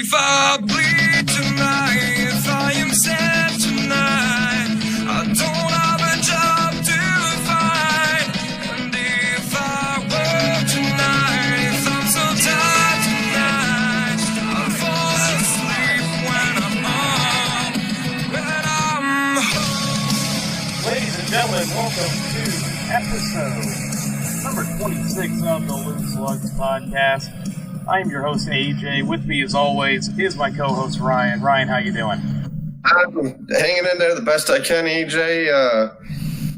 if I bleed tonight, if I am sad tonight, I don't have a job to find. And if I work tonight, if I'm so tired tonight, I'll fall asleep when I'm home. Ladies and gentlemen, welcome to episode number 26 of the Lugs podcast. I am your host, AJ. With me, as always, is my co-host, Ryan. Ryan, how you doing? I'm hanging in there the best I can, AJ.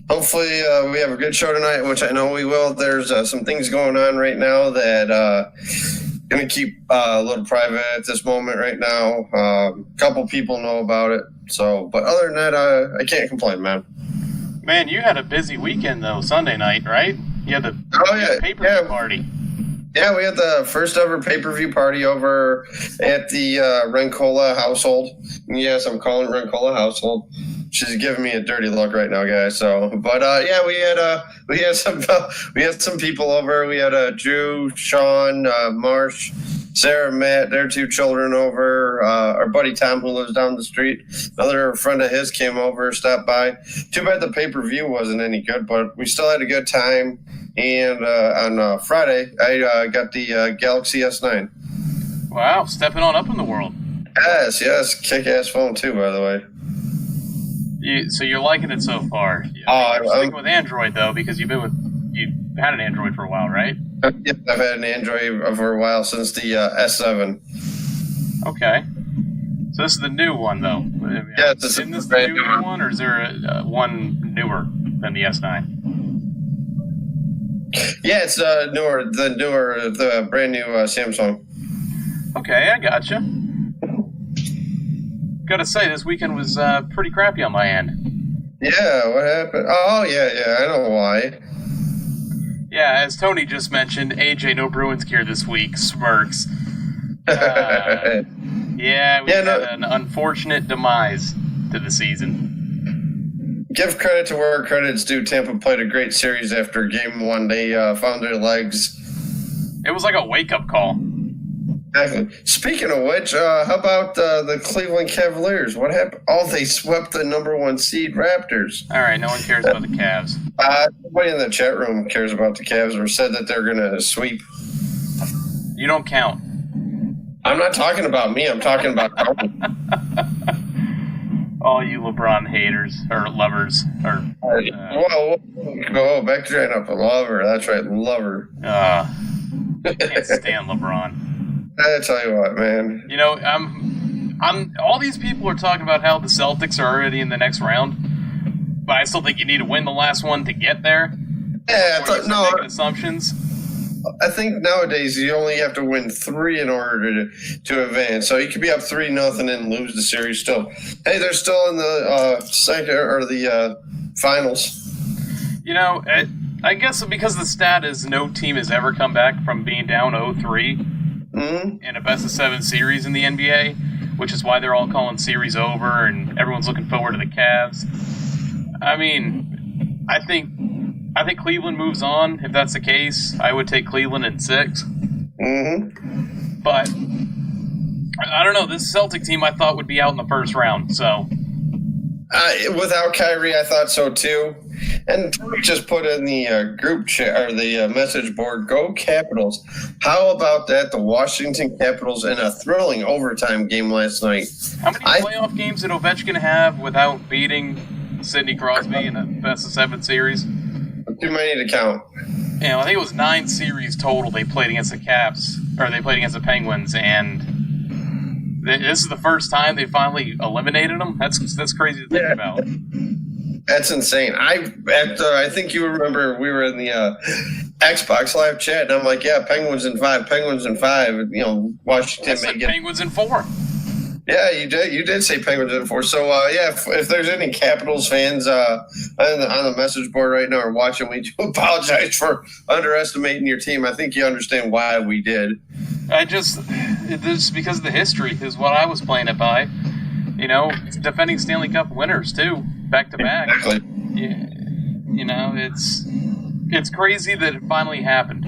Hopefully, we have a good show tonight, which I know we will. There's some things going on right now that going to keep a little private at this moment right now. A couple people know about it. So, but other than that, I can't complain, man. Man, you had a busy weekend, though, Sunday night, right? You had the pay-per-view party. Yeah, we had the first ever pay-per-view party over at the Rencola household. Yes, I'm calling it Rencola household. She's giving me a dirty look right now, guys. So, but yeah, we had some people over. We had Drew, Sean, Marsh, Sarah, Matt, their two children over. Our buddy Tom, who lives down the street, another friend of his came over, stopped by. Too bad the pay-per-view wasn't any good, but we still had a good time. And on Friday, I got the Galaxy S9. Wow, stepping on up in the world. Yes, kick-ass phone too, by the way. So you're liking it so far? You're sticking with Android though, because you had an Android for a while, right? Yeah, I've had an Android for a while since the S7. Okay. So this is the new one, though. Yeah, isn't this the new one, or is there one newer than the S9? Yeah, it's the brand new Samsung. Okay, I gotcha. Gotta say, this weekend was pretty crappy on my end. Yeah, what happened? Oh, yeah, I know why. Yeah, as Tony just mentioned, AJ, no Bruins gear this week, smirks. Yeah, we had an unfortunate demise to the season. Give credit to where credit's due. Tampa played a great series after Game 1. They found their legs. It was like a wake-up call. Exactly. Speaking of which, how about the Cleveland Cavaliers? What happened? Oh, they swept the number 1 seed Raptors. All right, no one cares about the Cavs. Nobody in the chat room cares about the Cavs or said that they're going to sweep. You don't count. I'm not talking about me. I'm talking about all you LeBron haters or lovers. Whoa, back to right up a lover. That's right, lover. Can't stand LeBron. I tell you what, man. You know, I'm. All these people are talking about how the Celtics are already in the next round, but I still think you need to win the last one to get there. Yeah, making assumptions. I think nowadays you only have to win 3 in order to advance. So you could be up 3-0 and lose the series still. Hey, they're still in the second or the finals. You know, I guess because the stat is no team has ever come back from being down 0-3 in a best-of-7 series in the NBA, which is why they're all calling series over and everyone's looking forward to the Cavs. I mean, I think Cleveland moves on. If that's the case, I would take Cleveland in 6. Mm-hmm. But I don't know. This Celtic team I thought would be out in the first round. So without Kyrie, I thought so too. And just put in the group chat or the message board, go Capitals. How about that? The Washington Capitals in a thrilling overtime game last night. How many playoff games did Ovechkin have without beating Sidney Crosby in a best-of-7 series? Too many to count. You know, I think it was 9 series total they played against the Caps, or they played against the Penguins, and this is the first time they finally eliminated them. That's crazy to think about. That's insane. I think you remember we were in the Xbox Live chat, and I'm like, yeah, Penguins in 5. You know, Washington may get Penguins in 4. Yeah, you did say Penguins in 4. So, yeah, if there's any Capitals fans on the message board right now or watching, we do apologize for underestimating your team. I think you understand why we did. It's because of the history is what I was playing it by. You know, defending Stanley Cup winners, too, back-to-back. Exactly. Yeah, you know, it's crazy that it finally happened.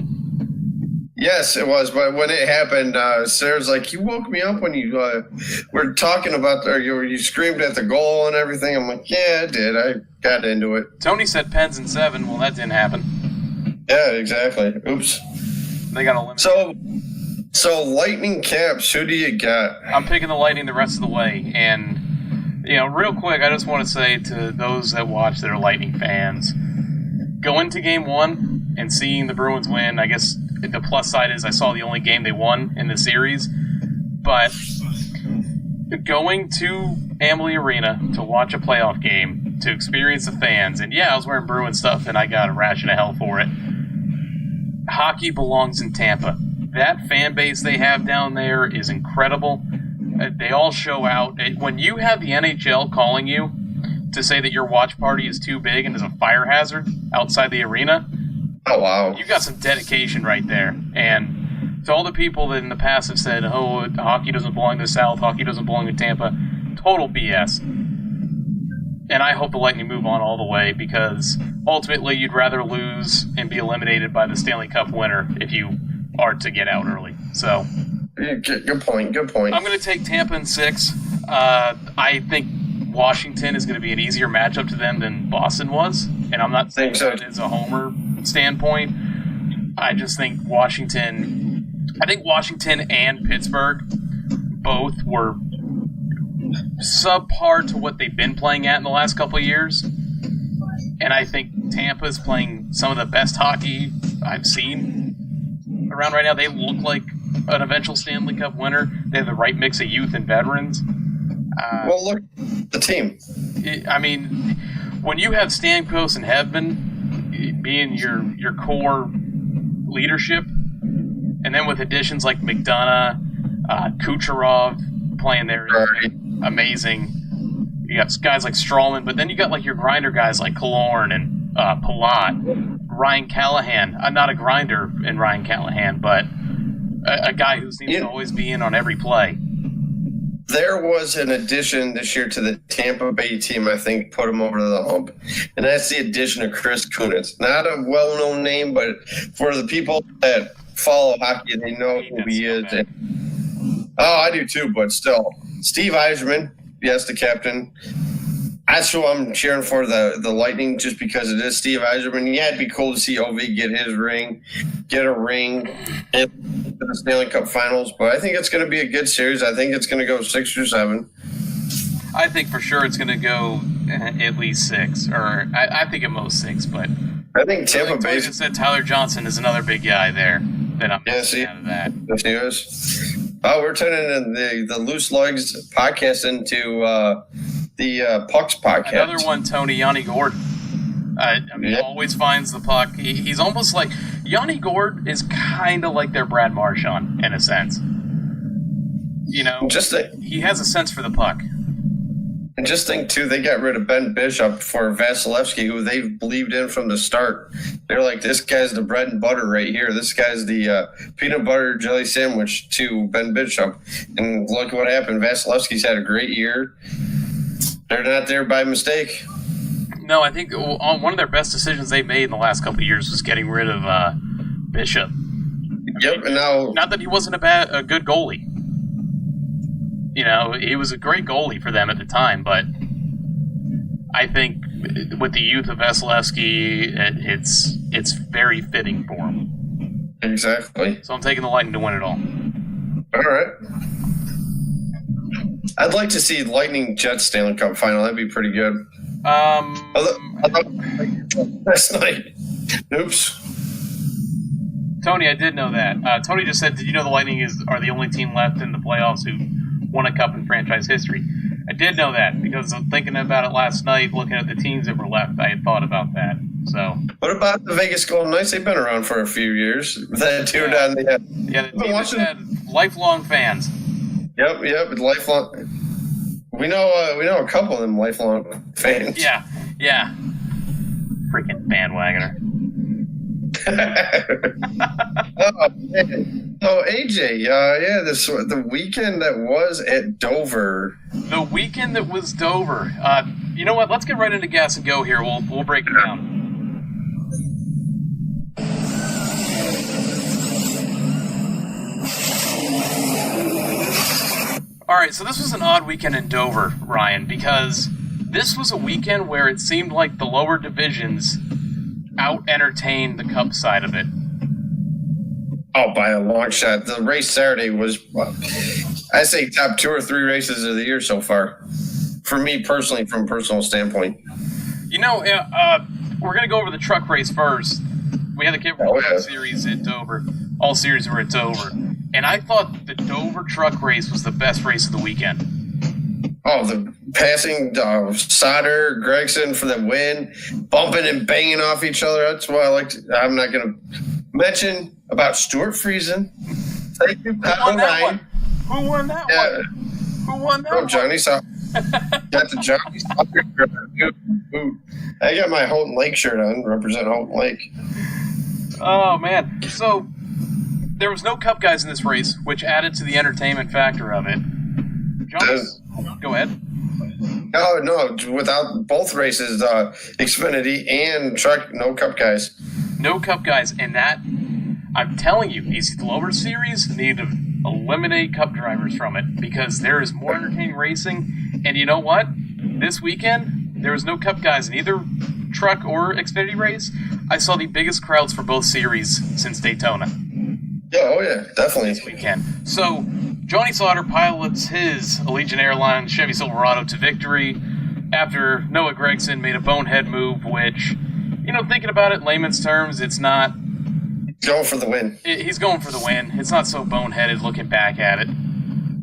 Yes, it was. But when it happened, Sarah's like, "You woke me up when you were talking about, or you screamed at the goal and everything." I'm like, "Yeah, I did. I got into it." Tony said Pens in 7. Well, that didn't happen. Yeah, exactly. Oops. They got eliminated. So Lightning Caps, who do you got? I'm picking the Lightning the rest of the way. And, real quick, I just want to say to those that watch that are Lightning fans, go into Game 1 and seeing the Bruins win. I guess the plus side is I saw the only game they won in the series. But going to Amalie Arena to watch a playoff game, to experience the fans, and yeah, I was wearing Bruin stuff and I got a ration of hell for it. Hockey belongs in Tampa. That fan base they have down there is incredible. They all show out. When you have the NHL calling you to say that your watch party is too big and is a fire hazard outside the arena, oh wow, you got some dedication right there. And to all the people that in the past have said, "Oh, hockey doesn't belong to the South, hockey doesn't belong to Tampa," total BS. And I hope the Lightning move on all the way, because ultimately you'd rather lose and be eliminated by the Stanley Cup winner if you are to get out early. So, good point. I'm going to take Tampa in 6. I think Washington is going to be an easier matchup to them than Boston was, and I'm not saying that as a homer standpoint. I just think Washington and Pittsburgh both were subpar to what they've been playing at in the last couple of years, and I think Tampa's playing some of the best hockey I've seen around right now. They look like an eventual Stanley Cup winner. They have the right mix of youth and veterans. Well, look, the team. When you have Stamkos and Hedman being your core leadership, and then with additions like McDonough, Kucherov playing there, amazing. You got guys like Strawman, but then you got like your grinder guys like Killorn and Palat, Ryan Callahan. I'm not a grinder in Ryan Callahan, but a guy who seems to always be in on every play. There was an addition this year to the Tampa Bay team, I think, put him over the hump. And that's the addition of Chris Kunitz. Not a well-known name, but for the people that follow hockey, they know who he is. I do too, but still. Steve Yzerman, yes, the captain. That's who I'm cheering for, the Lightning, just because it is Steve Yzerman. Yeah, it'd be cool to see OV get his ring, get a ring in the Stanley Cup Finals. But I think it's going to be a good series. I think it's going to go 6 or 7. I think for sure it's going to go at least 6, or I think at most 6. But I think Tampa Bay. Just said Tyler Johnson is another big guy there that I'm out of that. Yes, he is. We're turning the Loose Lugs podcast into the Pucks podcast. Another one, Tony, Yanni Gord. Always finds the puck. He's almost like Yanni Gord is kind of like their Brad Marchand in a sense. He has a sense for the puck. And just think, too, they got rid of Ben Bishop for Vasilevsky, who they've believed in from the start. They're like, this guy's the bread and butter right here. This guy's the peanut butter jelly sandwich to Ben Bishop. And look what happened. Vasilevsky's had a great year. They're not there by mistake. No, I think one of their best decisions they made in the last couple of years was getting rid of Bishop. And now... Not that he wasn't a good goalie. He was a great goalie for them at the time, but I think with the youth of Vasilevsky, it's very fitting for him. Exactly. So I'm taking the Lightning to win it all. All right. I'd like to see Lightning Jets Stanley Cup final. That'd be pretty good. Last night. Oops. Tony, I did know that. Tony just said, did you know the Lightning are the only team left in the playoffs who won a cup in franchise history? I did know that because I'm thinking about it last night, looking at the teams that were left. I had thought about that. So, what about the Vegas Golden Knights? They've been around for a few years. That team down there. Yeah, the team has had lifelong fans. Yep, lifelong. We know a couple of them lifelong fans. Yeah. Freaking bandwagoner. Oh, man. So AJ, the weekend that was at Dover. The weekend that was Dover. You know what? Let's get right into gas and go here. We'll break it down. right, so this was an odd weekend in Dover, Ryan, because this was a weekend where it seemed like the lower divisions out-entertained the Cup side of it. Oh, by a long shot. The race Saturday was, I say, top 2 or 3 races of the year so far. For me personally, from a personal standpoint. You know, we're going to go over the truck race first. We had the Cape World Cup Series at Dover. All series were at Dover. And I thought the Dover truck race was the best race of the weekend. Oh, the passing Sauter, Gregson for the win, bumping and banging off each other. That's what I like. I'm not going to mention about Stuart Friesen. Thank you, Kyle Ryan. Who won that one? Who won that one? Johnny Sauter. Got the Johnny Sauter shirt. I got my Houghton Lake shirt on, represent Houghton Lake. Oh, man. So, there was no Cup guys in this race, which added to the entertainment factor of it. Go ahead. No, without both races, Xfinity and truck, no Cup guys. No Cup guys, and that, I'm telling you, these lower series need to eliminate Cup drivers from it because there is more entertaining racing. And you know what? This weekend, there was no Cup guys in either truck or Xfinity race. I saw the biggest crowds for both series since Daytona. Yeah, oh yeah, definitely. This weekend. So, Johnny Sauter pilots his Allegiant Airlines Chevy Silverado to victory after Noah Gragson made a bonehead move, which, you know, thinking about it in layman's terms, it's not... Going for the win. He's going for the win. It's not so boneheaded looking back at it.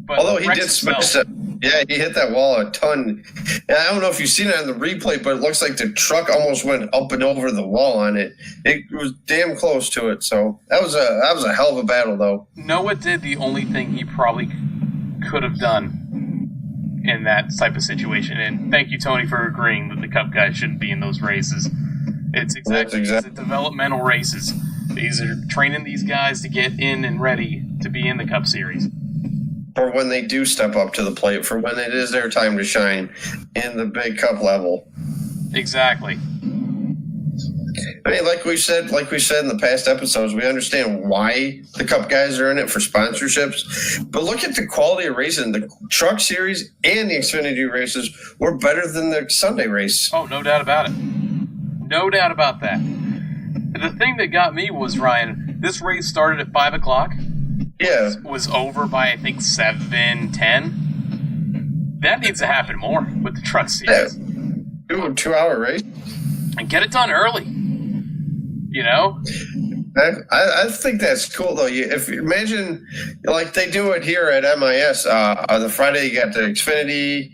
But although he did smash it. Yeah, he hit that wall a ton. And I don't know if you've seen it on the replay, but it looks like the truck almost went up and over the wall on it. It was damn close to it. So that was a hell of a battle, though. Noah did the only thing he probably could have done in that type of situation. And thank you, Tony, for agreeing that the Cup guys shouldn't be in those races. It's exactly. It's developmental races. These are training these guys to get in and ready to be in the Cup Series. For when they do step up to the plate, for when it is their time to shine in the big Cup level. Exactly. I mean, like we said in the past episodes, we understand why the Cup guys are in it for sponsorships. But look at the quality of racing. The Truck Series and the Xfinity races were better than the Sunday race. Oh, no doubt about it. No doubt about that. The thing that got me was, Ryan, this race started at 5 o'clock. Yeah. Was over by, I think, 7:10. That needs to happen more with the Truck Series. Yeah. Do a 2-hour race. And get it done early. You know? I think that's cool, though. If you imagine, like they do it here at MIS, the Friday you got the Xfinity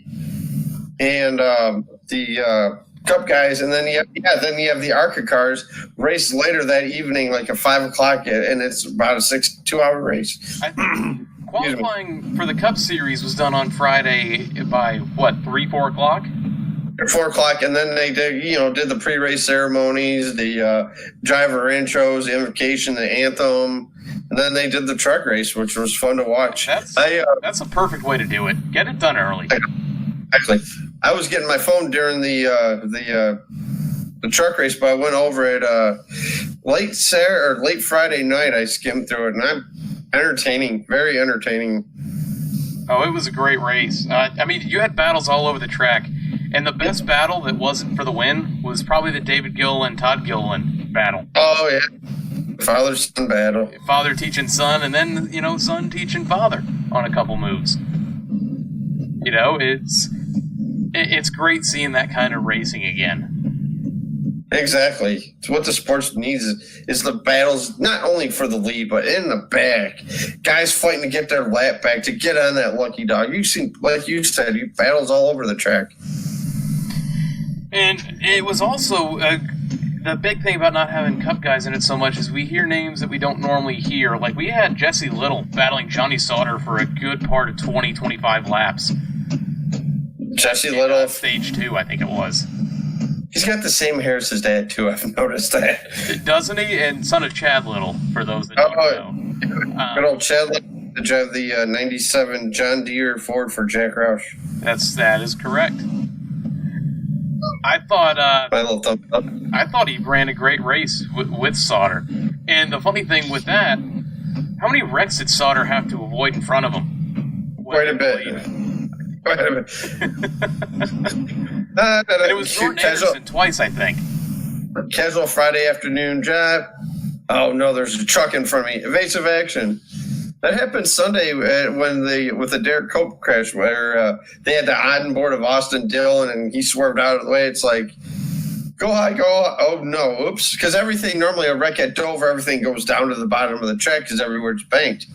and the Cup guys, and then you have the ARCA cars race later that evening, like at 5 o'clock, and it's about a 2-hour race. I think qualifying for the Cup Series was done on Friday by 3-4 o'clock. 4 o'clock, and then they did the pre-race ceremonies, the driver intros, the invocation, the anthem, and then they did the truck race, which was fun to watch. That's a perfect way to do it. Get it done early. Actually, I was getting my phone during the truck race, but I went over it late Friday night. I skimmed through it, and I'm entertaining, very entertaining. Oh, it was a great race. I mean, you had battles all over the track, and the best battle that wasn't for the win was probably the David Gilliland and Todd Gilliland battle. Oh yeah, father-son battle. Father teaching son, and then son teaching father on a couple moves. You know, it's great seeing that kind of racing again. Exactly. It's what the sports needs is the battles, not only for the lead, but in the back. Guys fighting to get their lap back, to get on that lucky dog. You've seen, like you said, battles all over the track. And it was also the big thing about not having Cup guys in it so much is we hear names that we don't normally hear. Like we had Jesse Little battling Johnny Sauter for a good part of 20-25 laps. Jesse Little. Stage 2, I think it was. He's got the same hair as his dad, too. I've noticed that. Doesn't he? And son of Chad Little, for those that don't know. Good old Chad Little to drive the 97 John Deere Ford for Jack Roush. That is correct. I thought my little thumb up. I thought he ran a great race with Sauter. And the funny thing with that, how many wrecks did Sauter have to avoid in front of him? Quite a bit. Quite a bit. And it was Jordan Anderson twice, I think. Casual Friday afternoon drive. Oh no, there's a truck in front of me. Evasive action. That happened Sunday with the Derek Cope crash where they had the on board of Austin Dillon and he swerved out of the way. It's like, go high, go high. Oh no, oops. Because everything, normally a wreck at Dover, everything goes down to the bottom of the track because everywhere's banked.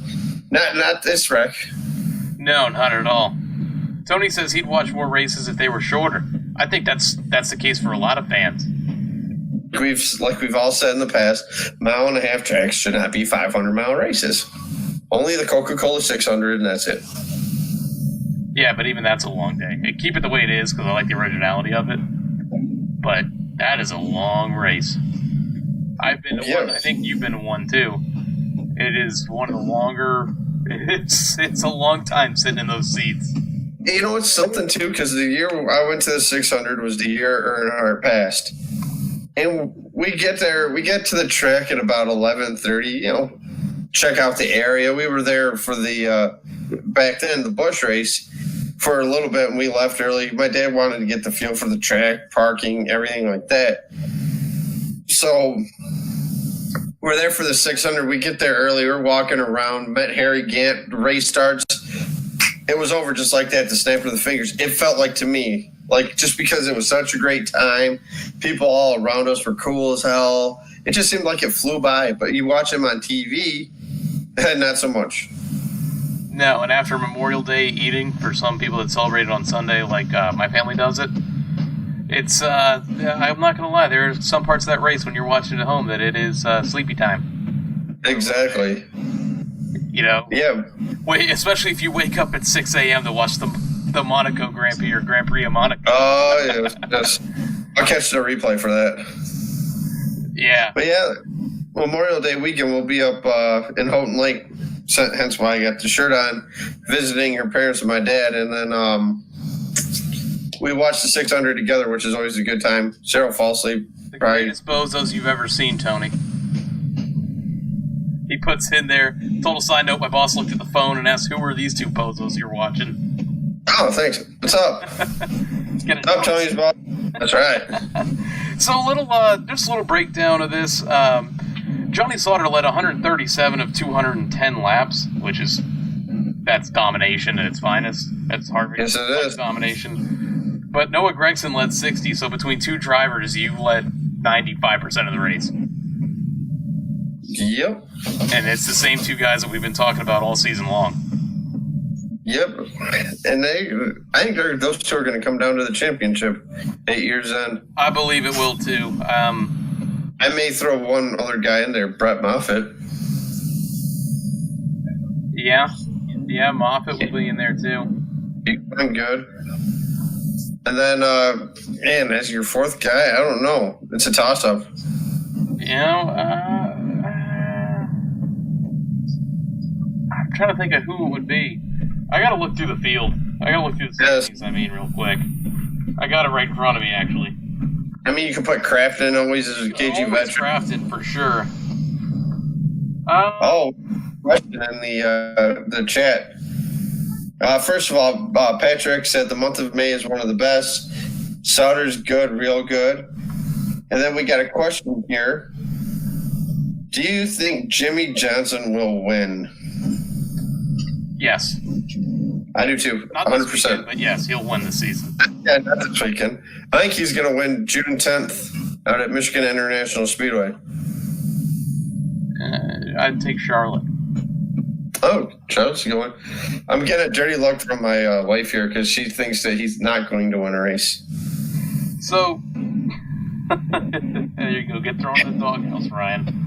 Not this wreck. No, not at all. Tony says he'd watch more races if they were shorter. I think that's the case for a lot of fans. We've all said in the past, 1.5 mile tracks should not be 500-mile races. Only the Coca-Cola 600, and that's it. Yeah, but even that's a long day. Keep it the way it is because I like the originality of it. But that is a long race. I've been to one. I think you've been to one too. It is one of the longer. It's a long time sitting in those seats. You know, it's something too because the year I went to the 600 was the year Earnhardt passed. And we get there, we get to the track at about 11:30, you know, check out the area. We were there for the, back then, the Busch race for a little bit, and we left early. My dad wanted to get the feel for the track, parking, everything like that. So we're there for the 600. We get there early. We're walking around, met Harry Gant, the race starts. It was over just like that, the snap of the fingers. It felt like to me, like just because it was such a great time, people all around us were cool as hell. It just seemed like it flew by. But you watch them on TV, not so much. No, and after Memorial Day eating, for some people that celebrate it on Sunday, like my family does it, it's, I'm not going to lie, there are some parts of that race when you're watching it at home that it is sleepy time. Exactly. You know? Yeah. Especially if you wake up at 6 a.m. to watch the Monaco Grand Prix or Grand Prix of Monaco. Oh, yes. I'll catch the replay for that. Yeah. But yeah, Memorial Day weekend we'll be up in Houghton Lake, hence why I got the shirt on, visiting her parents and my dad, and then we watched the 600 together, which is always a good time. Cheryl falls asleep. The greatest bozos you've ever seen, Tony. He puts in there, total side note, my boss looked at the phone and asked, who are these two bozos you're watching? Oh, thanks. What's up? What's up, Tony's boss? That's right. So just a little breakdown of this. Johnny Slaughter led 137 of 210 laps, that's domination at its finest. That's Harvicking. Yes, it is. Domination. But Noah Gragson led 60, so between two drivers, you led 95% of the race. Yep. And it's the same two guys that we've been talking about all season long. Yep. And I think those two are going to come down to the championship 8 years in. I believe it will, too. I may throw one other guy in there, Brett Moffitt. Yeah. Yeah, Moffitt will be in there, too. He's doing good. And then, man, as your fourth guy, I don't know. It's a toss-up. You know, I'm trying to think of who it would be. I gotta look through the field. I gotta look through the standings, real quick. I got it right in front of me, actually. I mean, you can put Crafton always as a KG veteran. Crafton, for sure. Question in the chat. First of all, Patrick said the month of May is one of the best. Sauter's good, real good. And then we got a question here. Do you think Jimmy Johnson will win? Yes. I do too, Not 100%. This weekend, but yes, he'll win this season. Yeah, not this weekend. I think he's going to win June 10th out at Michigan International Speedway. I'd take Charlotte. Oh, Charlotte's going. I'm getting a dirty look from my wife here because she thinks that he's not going to win a race. So, there you go. Get thrown in the doghouse, Ryan.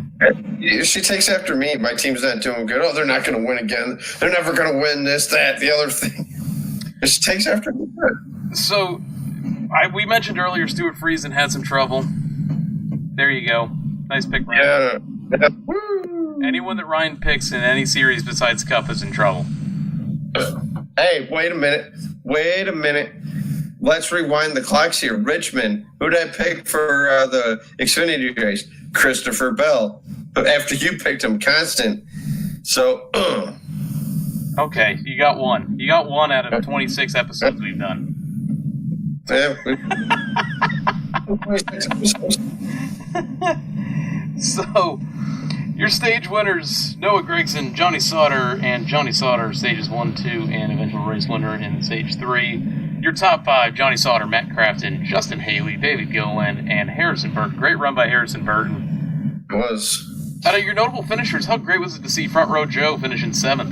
She takes after me. My team's not doing good. Oh, they're not going to win again. They're never going to win this, that, the other thing. She takes after me. So, we mentioned earlier Stuart Friesen had some trouble. There you go. Nice pick, Ryan. Yeah. Anyone that Ryan picks in any series besides Cup is in trouble. Hey, wait a minute. Let's rewind the clocks here. Richmond, who did I pick for the Xfinity race? Christopher Bell. But after you picked him, Constant. So, Okay, you got one. You got one out of 26 episodes we've done. Yeah. So, your stage winners, Noah Grigson, Johnny Sauter, and Johnny Sauter, stages 1, 2, and eventual race winner in stage 3. Your top 5, Johnny Sauter, Matt Crafton, Justin Haley, David Gilliland, and Harrison Burton. Great run by Harrison Burton. It was. Out of your notable finishers, how great was it to see Front Row Joe finish in 7th?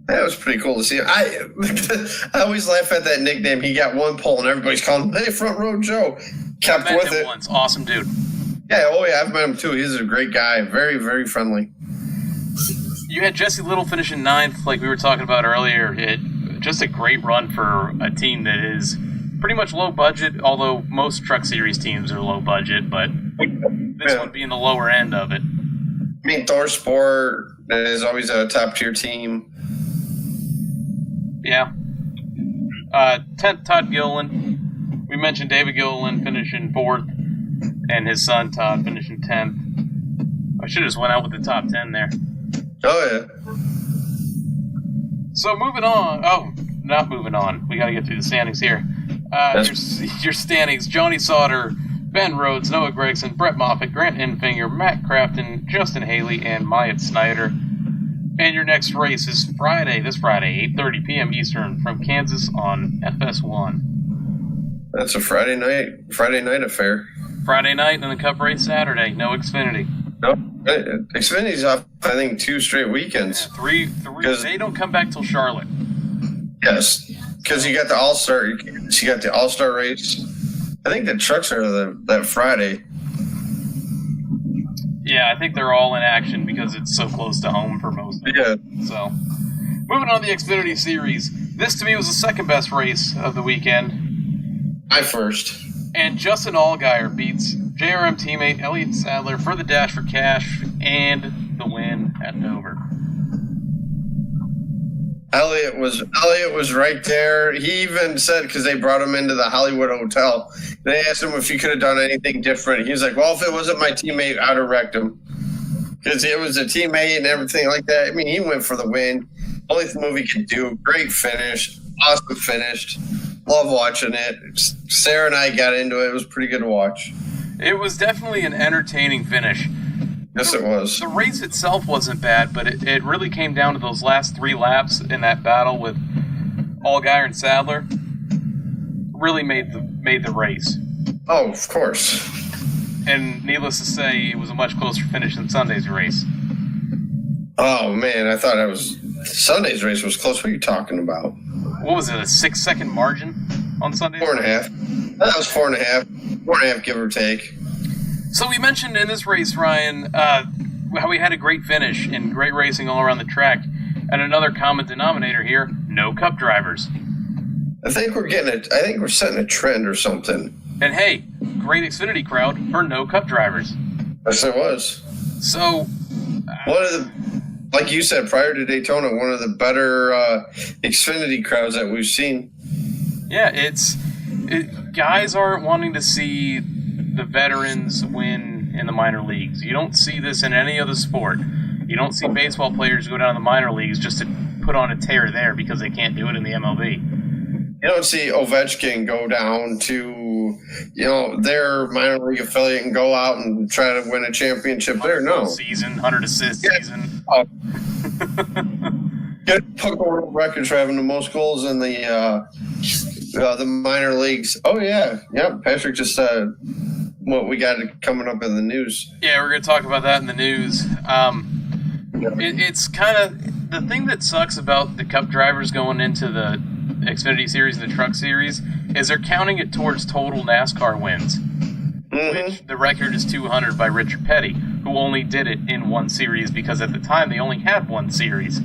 That was pretty cool to see. I always laugh at that nickname. He got one pole, and everybody's calling him, "Hey, Front Row Joe." Kept Met with him it. once. Awesome dude. Yeah, I've met him too. He's a great guy. Very, very friendly. You had Jesse Little finish in 9th, like we were talking about earlier. Just a great run for a team that is pretty much low budget, although most Truck Series teams are low budget, but this one being the lower end of it. I mean, Thor Sport is always a top-tier team. Yeah. 10th, Todd Gilliland. We mentioned David Gilliland finishing 4th, and his son, Todd, finishing 10th. I should have just went out with the top 10 there. Oh, yeah. So moving on. Oh, not moving on. We got to get through the standings here. Your standings, Johnny Sauter, Ben Rhodes, Noah Gregson, Brett Moffitt, Grant Enfinger, Matt Crafton, Justin Haley, and Myatt Snyder. And your next race is this Friday, 8:30 p.m. Eastern from Kansas on FS1. That's a Friday night affair. Friday night and the Cup race Saturday. No Xfinity. No, Xfinity's off, I think, 2 straight weekends. Yeah, three. They don't come back till Charlotte. Yes, because you got the All-Star. You got the All-Star race. I think the trucks are that Friday. Yeah, I think they're all in action because it's so close to home for most of them. Yeah. So, moving on to the Xfinity Series. This, to me, was the second best race of the weekend. My first. And Justin Allgaier beats JRM teammate Elliott Sadler for the Dash for Cash and the win at Dover. Elliott was right there. He even said, because they brought him into the Hollywood Hotel, they asked him if he could have done anything different. He was like, well, if it wasn't my teammate, I'd have wrecked him. Because it was a teammate and everything like that. I mean, he went for the win. Only thing he could do. Great finish. Awesome finish. Love watching it. Sarah and I got into it. It was pretty good to watch. It was definitely an entertaining finish. Yes, it was. The race itself wasn't bad, but it really came down to those last 3 laps in that battle with Allgaier and Sadler. Really made the race. Oh, of course. And needless to say, it was a much closer finish than Sunday's race. Oh, man, I thought Sunday's race was close. What are you talking about? What was it, a 6-second margin on Sunday's 4.5. That was 4.5. 4.5, give or take. So we mentioned in this race, Ryan, how we had a great finish and great racing all around the track. And another common denominator here, no Cup drivers. I think we're setting a trend or something. And hey, great Xfinity crowd for no Cup drivers. Yes, it was. So, one of the, like you said, prior to Daytona, one of the better Xfinity crowds that we've seen. Yeah, guys aren't wanting to see the veterans win in the minor leagues. You don't see this in any other sport. You don't see baseball players go down to the minor leagues just to put on a tear there because they can't do it in the MLB. You don't see Ovechkin go down to, their minor league affiliate and go out and try to win a championship there. No. 100 assist season. Get Puck world records for having the most goals in the minor leagues. Oh, yeah. Yep. Patrick just said what we got coming up in the news. Yeah, we're going to talk about that in the news. It's kind of the thing that sucks about the Cup drivers going into the Xfinity Series and the Truck Series is they're counting it towards total NASCAR wins, which the record is 200 by Richard Petty, who only did it in one series because at the time they only had one series.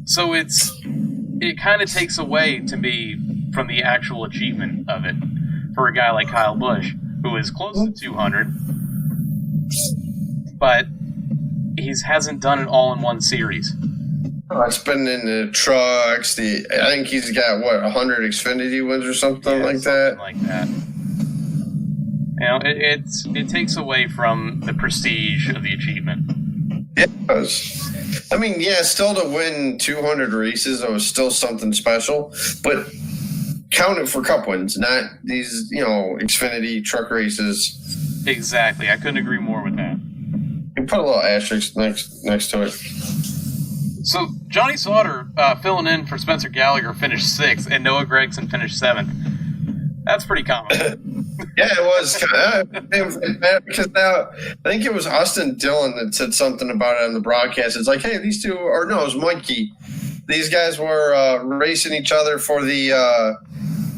So it kind of takes away, to me, from the actual achievement of it for a guy like Kyle Busch, who is close to 200, but he hasn't done it all in one series. It's been in the trucks. I think he's got 100 Xfinity wins or something like that. Like that. It takes away from the prestige of the achievement. It does. I mean, yeah, still to win 200 races, it was still something special. But count it for Cup wins, not these, Xfinity truck races. Exactly. I couldn't agree more with that. You put a little asterisk next to it. So Johnny Sauter, filling in for Spencer Gallagher, finished 6th, and Noah Gragson finished 7th. That's pretty common. Yeah, it was. Because now, I think it was Austin Dillon that said something about it on the broadcast. It's like, hey, these two, or no, it was Mikey. These guys were racing each other for the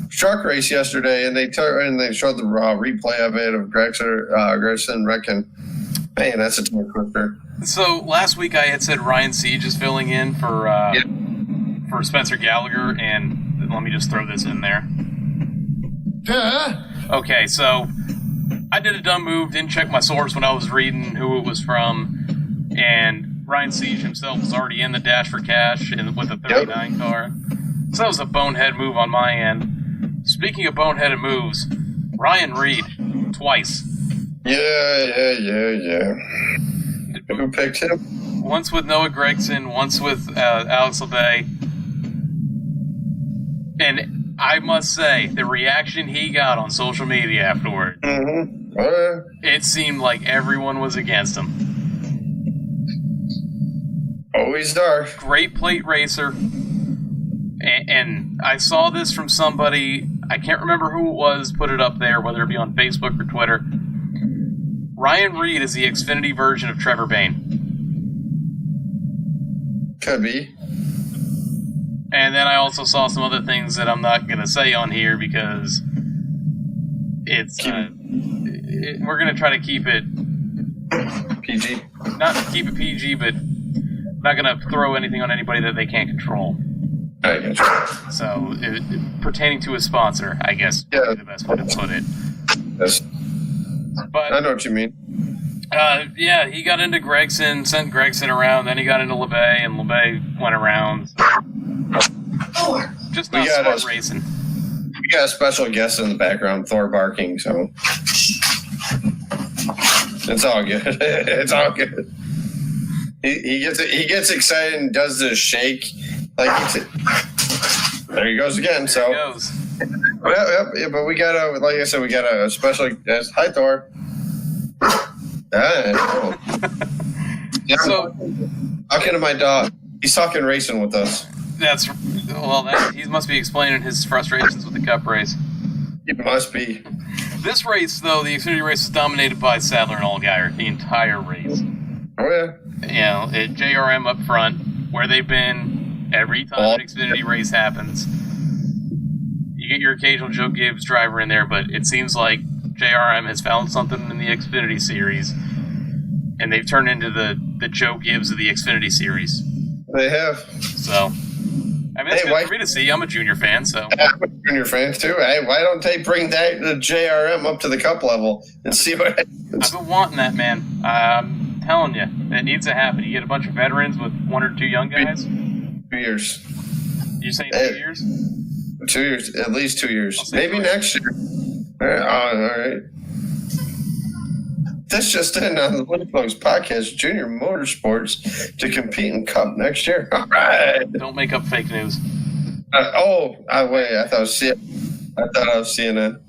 truck race yesterday, and they showed the replay of it of Gragson wrecking. Man, that's a tongue twister. So last week I had said Ryan Siege is filling in for Spencer Gallagher, and let me just throw this in there. Okay, so I did a dumb move, didn't check my source when I was reading who it was from, and Ryan Siege himself was already in the Dash for Cash with a 39 car. So that was a bonehead move on my end. Speaking of boneheaded moves, Ryan Reed, twice. Yeah. Who picked him? Once with Noah Gragson, once with Alex LeBay. And I must say, the reaction he got on social media afterward, it seemed like everyone was against him. Always are. Great plate racer. And I saw this from somebody, I can't remember who it was, put it up there, whether it be on Facebook or Twitter. Ryan Reed is the Xfinity version of Trevor Bayne. Could be. And then I also saw some other things that I'm not going to say on here because it's we're going to try to keep it PG. Not keep it PG, but not going to throw anything on anybody that they can't control. I get you. So, pertaining to a sponsor, I guess would be the best way to put it. Yes. But I know what you mean. Yeah, he got into Gragson, sent Gragson around, then he got into LeBay, and LeBay went around. Just not smart racing. We got a special guest in the background, Thor barking, so it's all good. It's all good. He gets excited and does this shake like there he goes again. So there he goes. Yeah, but we got like I said, we got a special guest. Hi, Thor. So talking to my dog. He's talking racing with us. He must be explaining his frustrations with the Cup race. It must be. This race, though, the Xfinity race was dominated by Sadler and Allgaier the entire race. Oh, yeah. JRM up front, where they've been every time an Xfinity race happens. You get your occasional Joe Gibbs driver in there, but it seems like JRM has found something in the Xfinity series, and they've turned into the Joe Gibbs of the Xfinity series. They have. So, I mean, it's good for me to see. I'm a junior fan, so. I'm a junior fan, too. Hey, why don't they bring the JRM up to the Cup level and see what happens? I've been wanting that, man. I'm telling you, it needs to happen. You get a bunch of veterans with 1 or 2 young guys. 2 years. You saying 2 years? 2 years, at least 2 years. Maybe next year. All right. This just in on the Wood Plugs podcast, Junior Motorsports to compete in Cup next year. All right. Don't make up fake news. Wait. I thought I was CNN.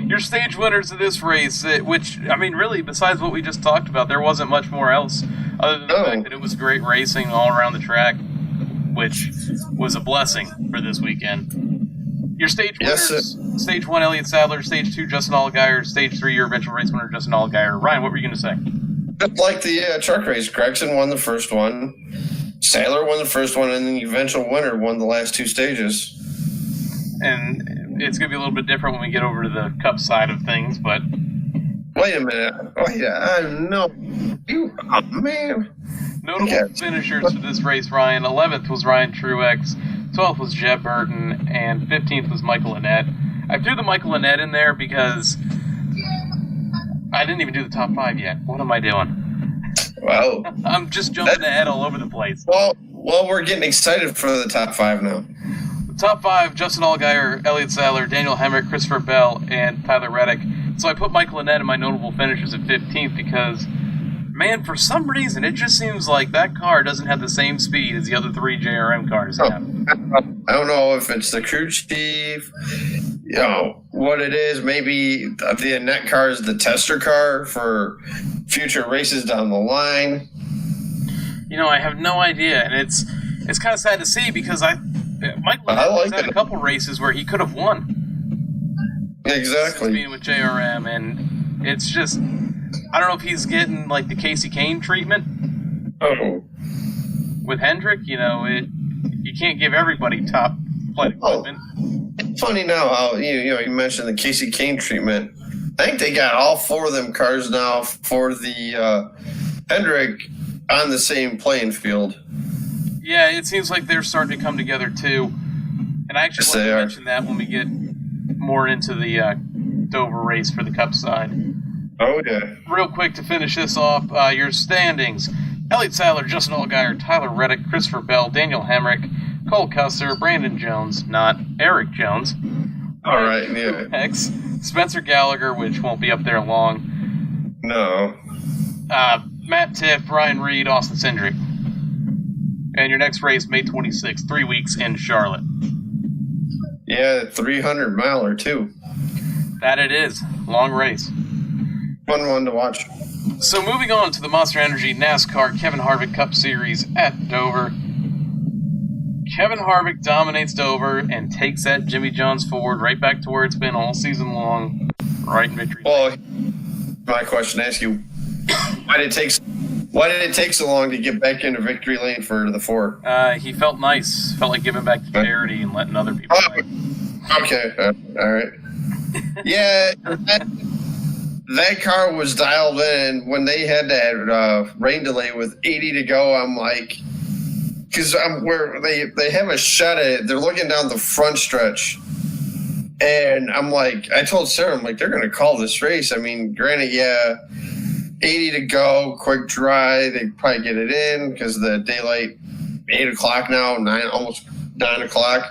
Your stage winners of this race, which, I mean, really, besides what we just talked about, there wasn't much more else other than the fact that it was great racing all around the track, which was a blessing for this weekend. Your stage winners, Stage 1, Elliott Sadler. Stage 2, Justin Allgaier. Stage 3, your eventual race winner, Justin Allgaier. Ryan, what were you going to say? Just like the truck race, Gragson won the first one, Sadler won the first one, and the eventual winner won the last 2 stages. And it's going to be a little bit different when we get over to the Cup side of things, but... Wait a minute. Oh, yeah, I know. Oh, man. Notable finishers for this race, Ryan. 11th was Ryan Truex. 12th was Jeb Burton, and 15th was Michael Annett. I threw the Michael Annett in there because I didn't even do the top 5 yet. What am I doing? Wow. I'm just jumping ahead all over the place. Well, we're getting excited for the top 5 now. The top 5, Justin Allgaier, Elliott Sadler, Daniel Hemrick, Christopher Bell, and Tyler Reddick. So I put Michael Annett in my notable finishers at 15th because man, for some reason, it just seems like that car doesn't have the same speed as the other 3 JRM cars have. I don't know if it's the crew chief, what it is. Maybe the net car is the tester car for future races down the line. I have no idea, and it's kind of sad to see because Mike Lewis had a couple races where he could have won. Exactly. Being with JRM, and it's just, I don't know if he's getting like the Casey Kane treatment. Oh. With Hendrick, you can't give everybody top flight equipment. It's funny now how you mentioned the Casey Kane treatment. I think they got all 4 of them cars now for the Hendrick on the same playing field. Yeah, it seems like they're starting to come together too. And I actually want to mention that when we get more into the Dover race for the Cup side. Oh, yeah. Real quick to finish this off, your standings. Elliott Sadler, Justin Allgaier, Tyler Reddick, Christopher Bell, Daniel Hemrick, Cole Custer, Brandon Jones, not Eric Jones. All right, yeah. X, Spencer Gallagher, which won't be up there long. No. Matt Tiff, Ryan Reed, Austin Cindric. And your next race, May 26th, 3 weeks in Charlotte. Yeah, 300-miler, too. That it is. Long race. Fun one to watch. So moving on to the Monster Energy NASCAR Kevin Harvick Cup Series at Dover. Kevin Harvick dominates Dover and takes that Jimmy John's Ford right back to where it's been all season long, right in victory. Well, my question to ask you, why did it take so long to get back into victory lane for the Ford? He felt nice. Felt like giving back to charity and letting other people play. Okay. All right. Yeah, that car was dialed in when they had that rain delay with 80 to go. I'm like, because where they have a shot at it, they're looking down the front stretch, and I'm like, I told Sarah, I'm like, they're going to call this race. I mean, granted, 80 to go, quick dry. They probably get it in because the daylight 8 o'clock now, almost 9 o'clock.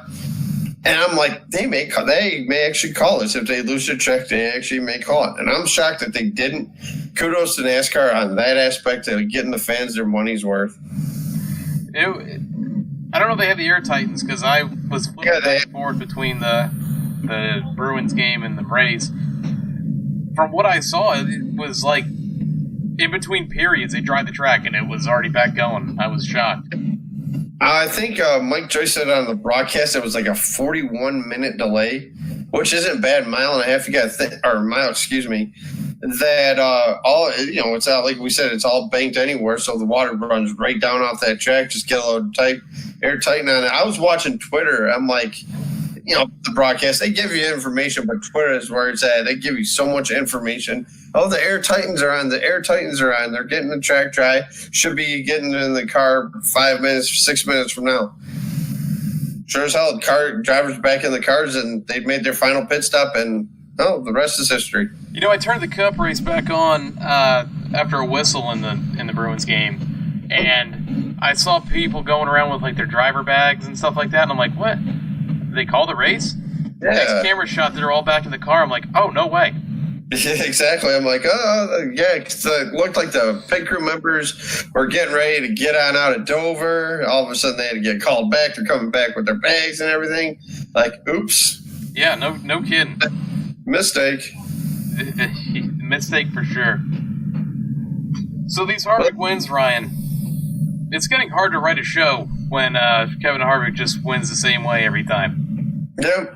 And I'm like, they may actually call this. If they lose their check, they actually may call it. And I'm shocked that they didn't. Kudos to NASCAR on that aspect of getting the fans their money's worth. I don't know if they have the Air Titans because I was flipping back and forth between the Bruins game and the Rays. From what I saw, it was like in between periods, they dried the track and it was already back going. I was shocked. I think Mike Joyce said on the broadcast it was like a 41-minute delay, which isn't bad. Mile and a half, that all it's out, like we said, it's all banked anywhere, so the water runs right down off that track. Just get a little air tighten on it. I was watching Twitter. I'm like, the broadcast, they give you information, but Twitter is where it's at. They give you so much information. Oh, the air tightens are on. They're getting the track dry. Should be getting in the car 5 minutes, 6 minutes from now. Sure as hell, drivers back in the cars, and they've made their final pit stop, and the rest is history. I turned the Cup race back on after a whistle in the Bruins game, and I saw people going around with like their driver bags and stuff like that, and I'm like, what? They call the race? Yeah. Next camera shot, they're all back in the car. I'm like, oh, no way. Yeah, exactly. I'm like, because it looked like the pit crew members were getting ready to get on out of Dover. All of a sudden, they had to get called back. They're coming back with their bags and everything. Like, oops. Yeah, no kidding. Mistake. Mistake for sure. So these Harvick wins, Ryan. It's getting hard to write a show when Kevin Harvick just wins the same way every time. Yep.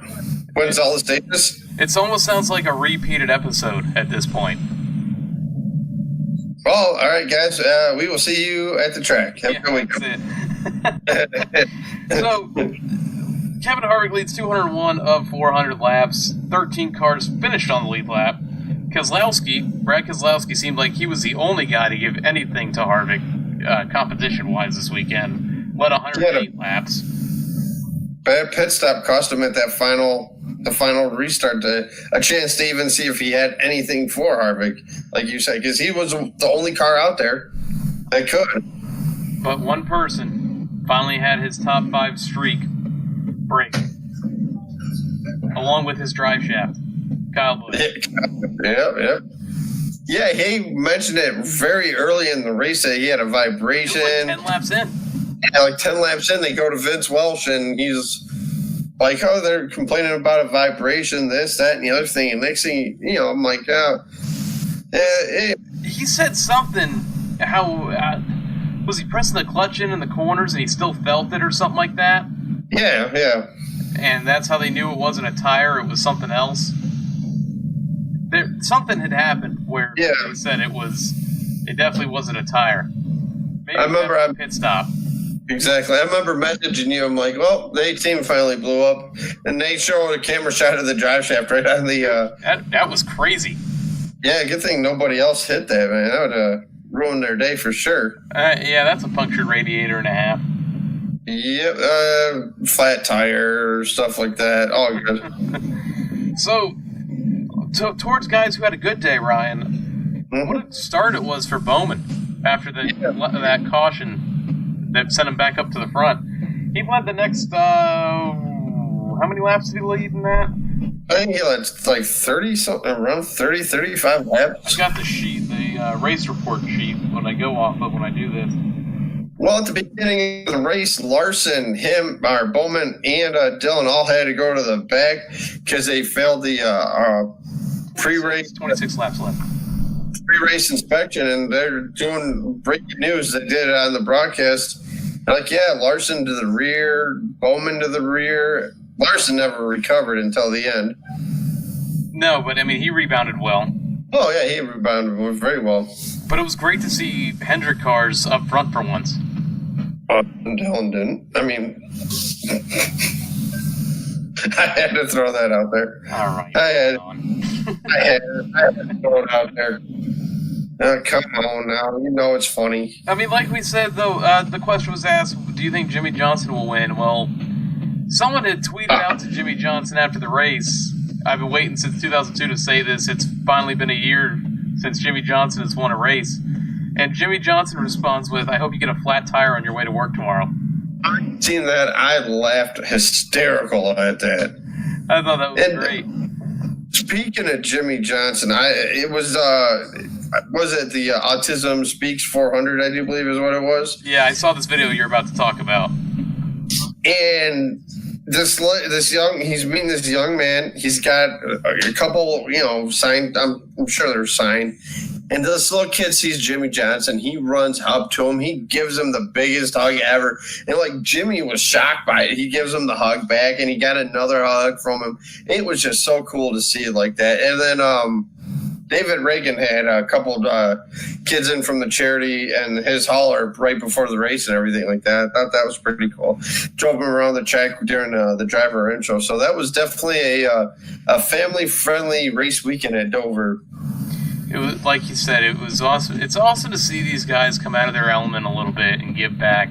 Wins all the stages. It almost sounds like a repeated episode at this point. Well, all right, guys. We will see you at the track. Have a good week. So, Kevin Harvick leads 201 of 400 laps. 13 cars finished on the lead lap. Brad Keselowski seemed like he was the only guy to give anything to Harvick competition-wise this weekend. Led 108 laps. Bad pit stop cost him at the final restart a chance to even see if he had anything for Harvick, like you said, because he was the only car out there that could. But one person finally had his top 5 streak break, along with his drive shaft. Kyle Busch. Yep. Yeah, he mentioned it very early in the race that he had a vibration. It was like 10 laps in. Yeah, like 10 laps in, they go to Vince Welch, and he's like, oh, they're complaining about a vibration, this, that, and the other thing. And next thing, I'm like, he said something, how, was he pressing the clutch in the corners and he still felt it or something like that? Yeah. And that's how they knew it wasn't a tire, it was something else. Something had happened where they said it definitely wasn't a tire. Maybe I remember a pit stop. Exactly. I remember messaging you. I'm like, well, the 18 finally blew up, and they show a camera shot of the drive shaft right on the. That was crazy. Yeah, good thing nobody else hit that, man. That would have ruined their day for sure. Yeah, that's a punctured radiator and a half. Yep, flat tire, stuff like that. All good. So, towards guys who had a good day, Ryan, what a start it was for Bowman after that caution that sent him back up to the front. He led the next, how many laps did he lead in that? I think he led like 30-something, around 30, 35 laps. I got the sheet, the race report sheet, when I go off of when I do this. Well, at the beginning of the race, Larson, Bowman, and Dylan all had to go to the back because they failed the pre-race. 26 laps left. Pre-race inspection, and they're doing breaking news. They did it on the broadcast. They're like, yeah, Larson to the rear, Bowman to the rear. Larson never recovered until the end. No, but I mean, he rebounded well. Oh, yeah, he rebounded very well. But it was great to see Hendrick cars up front for once. Dylan didn't. I mean, I had to throw that out there. All right. I had to throw it out there. Come on now. You know it's funny. I mean, like we said, though, the question was asked, do you think Jimmy Johnson will win? Well, someone had tweeted out to Jimmy Johnson after the race, I've been waiting since 2002 to say this. It's finally been a year since Jimmy Johnson has won a race. And Jimmy Johnson responds with, I hope you get a flat tire on your way to work tomorrow. I've seen that. I laughed hysterical at that. I thought that was great. Speaking of Jimmy Johnson, it was it the Autism Speaks 400, I do believe is what it was? Yeah, I saw this video you're about to talk about. And this young, he's meeting this young man. He's got a couple, signed. I'm sure they're signed. And this little kid sees Jimmy Johnson. He runs up to him. He gives him the biggest hug ever. And Jimmy was shocked by it. He gives him the hug back, and he got another hug from him. It was just so cool to see it like that. And then David Reagan had a couple kids in from the charity and his hauler right before the race and everything like that. I thought that was pretty cool. Drove him around the track during the driver intro. So that was definitely a family-friendly race weekend at Dover. It was, like you said, it was awesome. It's awesome to see these guys come out of their element a little bit and give back,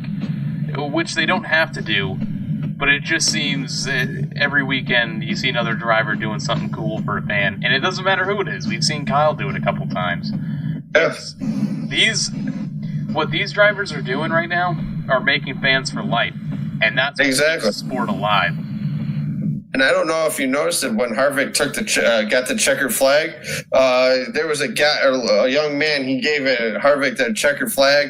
which they don't have to do. But it just seems that every weekend you see another driver doing something cool for a fan. And it doesn't matter who it is. We've seen Kyle do it a couple times. Yes. What these drivers are doing right now are making fans for life. And that's what keeps the sport alive. And I don't know if you noticed it when Harvick got the checkered flag. There was a young man. He gave Harvick the checkered flag.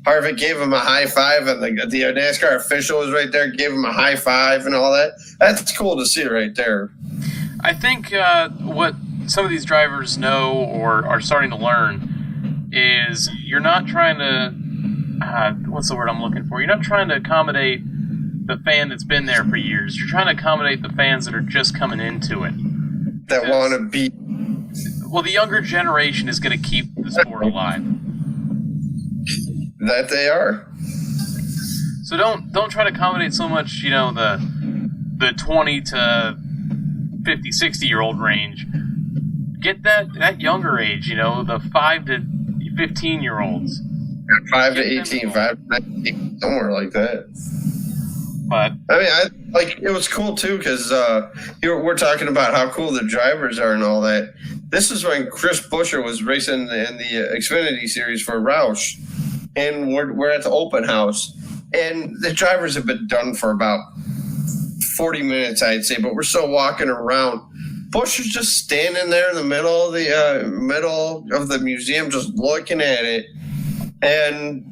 Harvick gave him a high five, and the NASCAR official was right there, gave him a high five and all that. That's cool to see right there. I think what some of these drivers know or are starting to learn is you're not trying to what's the word I'm looking for? You're not trying to accommodate the fan that's been there for years. You're trying to accommodate the fans that are just coming into it. That want to be. Well, the younger generation is going to keep the sport alive. That they are. So don't try to accommodate so much, the 20 to 50, 60-year-old range. Get that younger age, the 5 to 15-year-olds. 5 to 18, 5 to 19, somewhere like that. But I mean, it was cool too because we're talking about how cool the drivers are and all that. This is when Chris Buescher was racing in the Xfinity Series for Roush, and we're at the open house, and the drivers have been done for about 40 minutes, I'd say, but we're still walking around. Bush was just standing there in the middle of the museum, just looking at it. And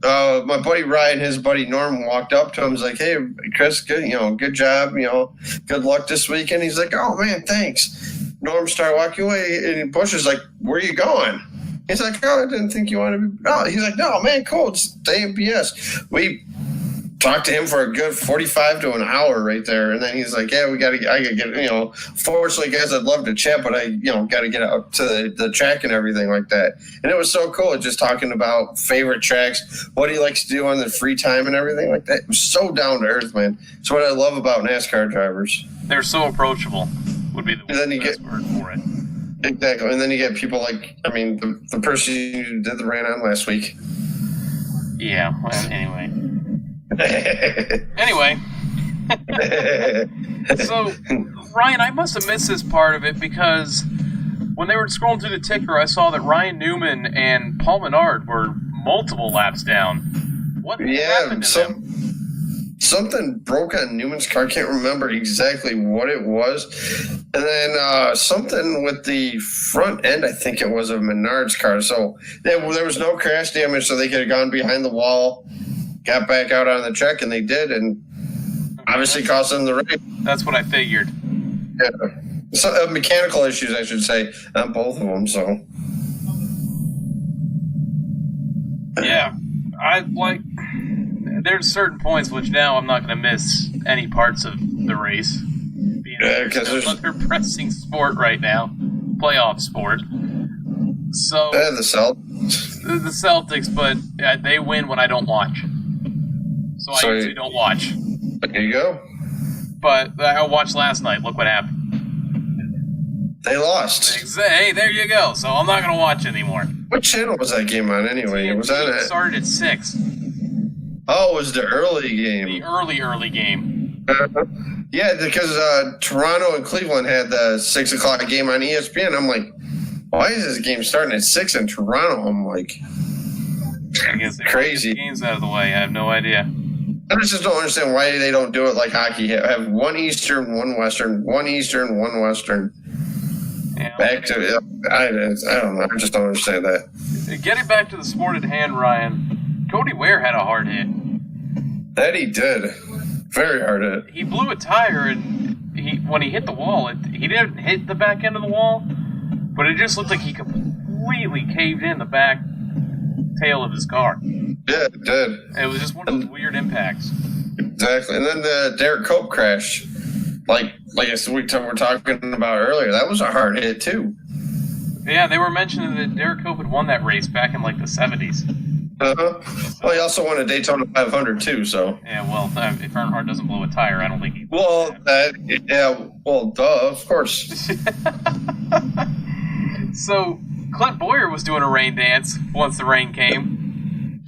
my buddy Ryan, his buddy Norm, walked up to him. Was like, "Hey, Chris, good job. Good luck this weekend." He's like, "Oh man, thanks." Norm started walking away, and Bush is like, "Where are you going?" He's like, "Oh, I didn't think you wanted to be." Oh, he's like, "No, man, cool. It's day of BS." We talked to him for a good 45 to an hour right there, and then he's like, "Yeah, I gotta get, fortunately, guys, I'd love to chat, but I, gotta get out to the track and everything like that." And it was so cool, just talking about favorite tracks, what he likes to do on the free time and everything like that. It was so down to earth, man. It's what I love about NASCAR drivers. They're so approachable. Would be the best word for it. Exactly, and then you get people like, the person you did the rant on last week. Yeah. Well, anyway. Anyway. So, Ryan, I must have missed this part of it because when they were scrolling through the ticker, I saw that Ryan Newman and Paul Menard were multiple laps down. What happened to them? Something broke on Newman's car. I can't remember exactly what it was. And then something with the front end, I think it was, of Menard's car. So there was no crash damage, so they could have gone behind the wall, got back out on the track, and they did, and obviously cost them the race. That's what I figured. Yeah. So, mechanical issues, I should say, on both of them. So yeah, there's certain points which now I'm not going to miss any parts of the race. Because there's another pressing sport right now, playoff sport. So the Celtics, but they win when I don't watch. So I usually don't watch. There you go. But I watched last night. Look what happened. They lost. Hey, there you go. So I'm not going to watch anymore. What channel was that game on anyway? It started at 6. Oh, it was the early game. The early game. Yeah, because Toronto and Cleveland had the 6 o'clock game on ESPN. I'm like, why is this game starting at 6 in Toronto? I'm like, I guess they crazy. The games out of the way. I have no idea. I just don't understand why they don't do it like hockey. Have one Eastern, one Western, one Eastern, one Western. Yeah. Back to I don't know. I just don't understand that. Getting back to the sport at hand, Ryan, Cody Ware had a hard hit. That he did. Very hard hit. He blew a tire, and when he hit the wall, he didn't hit the back end of the wall, but it just looked like he completely caved in the back tail of his car. Yeah, it did. It was just one of those weird impacts. Exactly. And then the Derek Cope crash, like I said, we were talking about earlier, that was a hard hit too. Yeah, they were mentioning that Derek Cope had won that race back in like the 70s. Well, he also won a Daytona 500 too, so. Yeah, well, if Earnhardt doesn't blow a tire, I don't think he. Well, duh, of course. So, Clint Boyer was doing a rain dance once the rain came.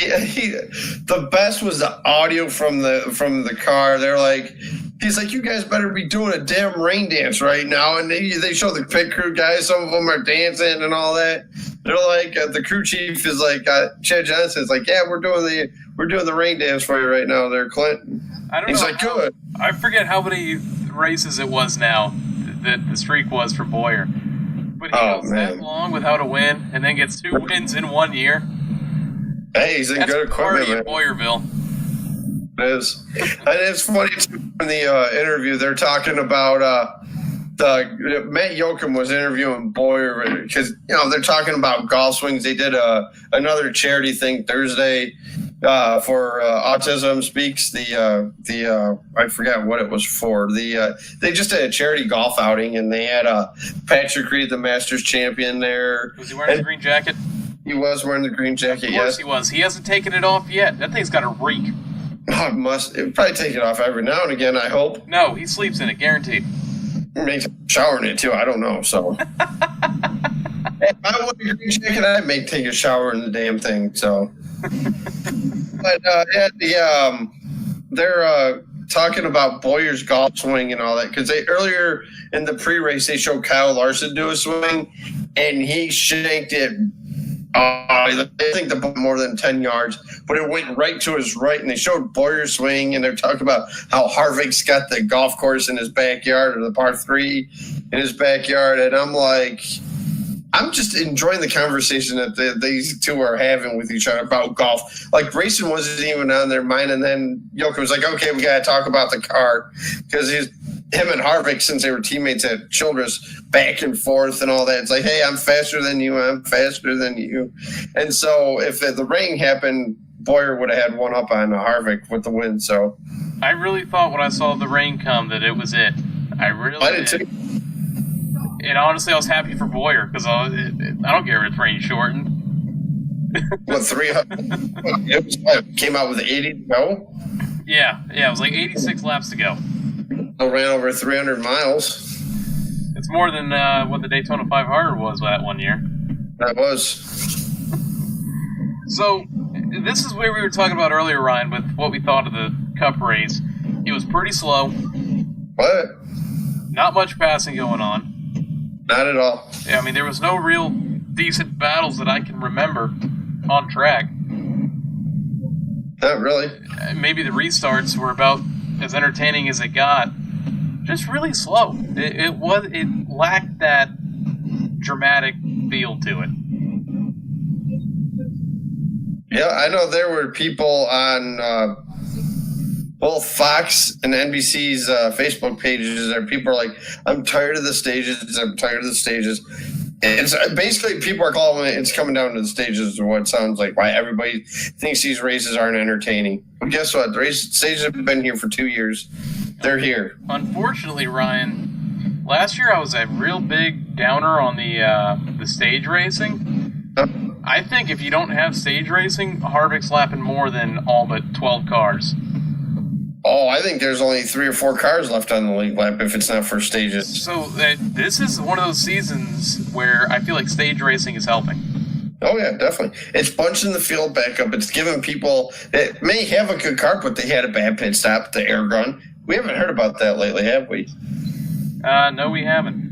Yeah, the best was the audio from the car. They're like, he's like, "You guys better be doing a damn rain dance right now." And they show the pit crew guys. Some of them are dancing and all that. They're like, the crew chief is like, Chad Johnson's like, "Yeah, we're doing the rain dance for you right now, there, Clint." I don't He's know. like, "Good." I forget how many races it was now that the streak was for Boyer, but he goes that long without a win, and then gets 2 wins in 1 year. Hey, he's in good equipment, man. Boyerville. It is. And it's funny, too, in the interview, they're talking about Matt Yoakum was interviewing Boyer because, they're talking about golf swings. They did another charity thing Thursday for Autism Speaks. I forgot what it was for. They just did a charity golf outing, and they had Patrick Reed, the Masters champion, there. Was he wearing the green jacket? He was wearing the green jacket, yes. Of yes. course he was. He hasn't taken it off yet. That thing's got a reek. Oh, it probably take it off every now and again, I hope. No, he sleeps in it, guaranteed. Maybe shower in it, too. I don't know, so. If I wore a green jacket, I may take a shower in the damn thing, so. But they're talking about Boyer's golf swing and all that, because earlier in the pre-race, they showed Kyle Larson do a swing, and he shanked it. I think more than 10 yards, but it went right to his right, and they showed Boyer's swing, and they're talking about how Harvick's got the golf course in his backyard or the par 3, in his backyard, and I'm like, I'm just enjoying the conversation that these two are having with each other about golf. Like, racing wasn't even on their mind, and then Yoka was like, okay, we got to talk about the car. Because him and Harvick, since they were teammates at Childress, back and forth and all that. It's like, hey, I'm faster than you, I'm faster than you. And so if the rain happened, Boyer would have had one up on Harvick with the win. So I really thought when I saw the rain come that it was it. I did too. And honestly, I was happy for Boyer because I don't care if it's rain shortened. What, 300? Came out with 80 to go? Yeah, it was like 86 laps to go. So ran over 300 miles. It's more than what the Daytona 500 was that one year. That was. So, this is where we were talking about earlier, Ryan, with what we thought of the Cup race. It was pretty slow. What? Not much passing going on. Not at all. Yeah, I mean, there was no real decent battles that I can remember on track. Not really. Maybe the restarts were about as entertaining as it got. Just really slow. It lacked that dramatic feel to it. Yeah, I know there were people on both Fox and NBC's Facebook pages. There, people are like, "I'm tired of the stages. I'm tired of the stages." It's basically people are calling it. It's coming down to the stages, or what it sounds like. Why everybody thinks these races aren't entertaining. But guess what? The stages have been here for 2 years. They're here. Unfortunately, Ryan, last year I was a real big downer on the stage racing. I think if you don't have stage racing, Harvick's lapping more than all but 12 cars. Oh, I think there's only 3 or 4 cars left on the league lap if it's not for stages. So this is one of those seasons where I feel like stage racing is helping. Oh, yeah, definitely. It's bunching the field back up. It's giving people that may have a good car, but they had a bad pit stop, the air gun. We haven't heard about that lately, have we? No, we haven't.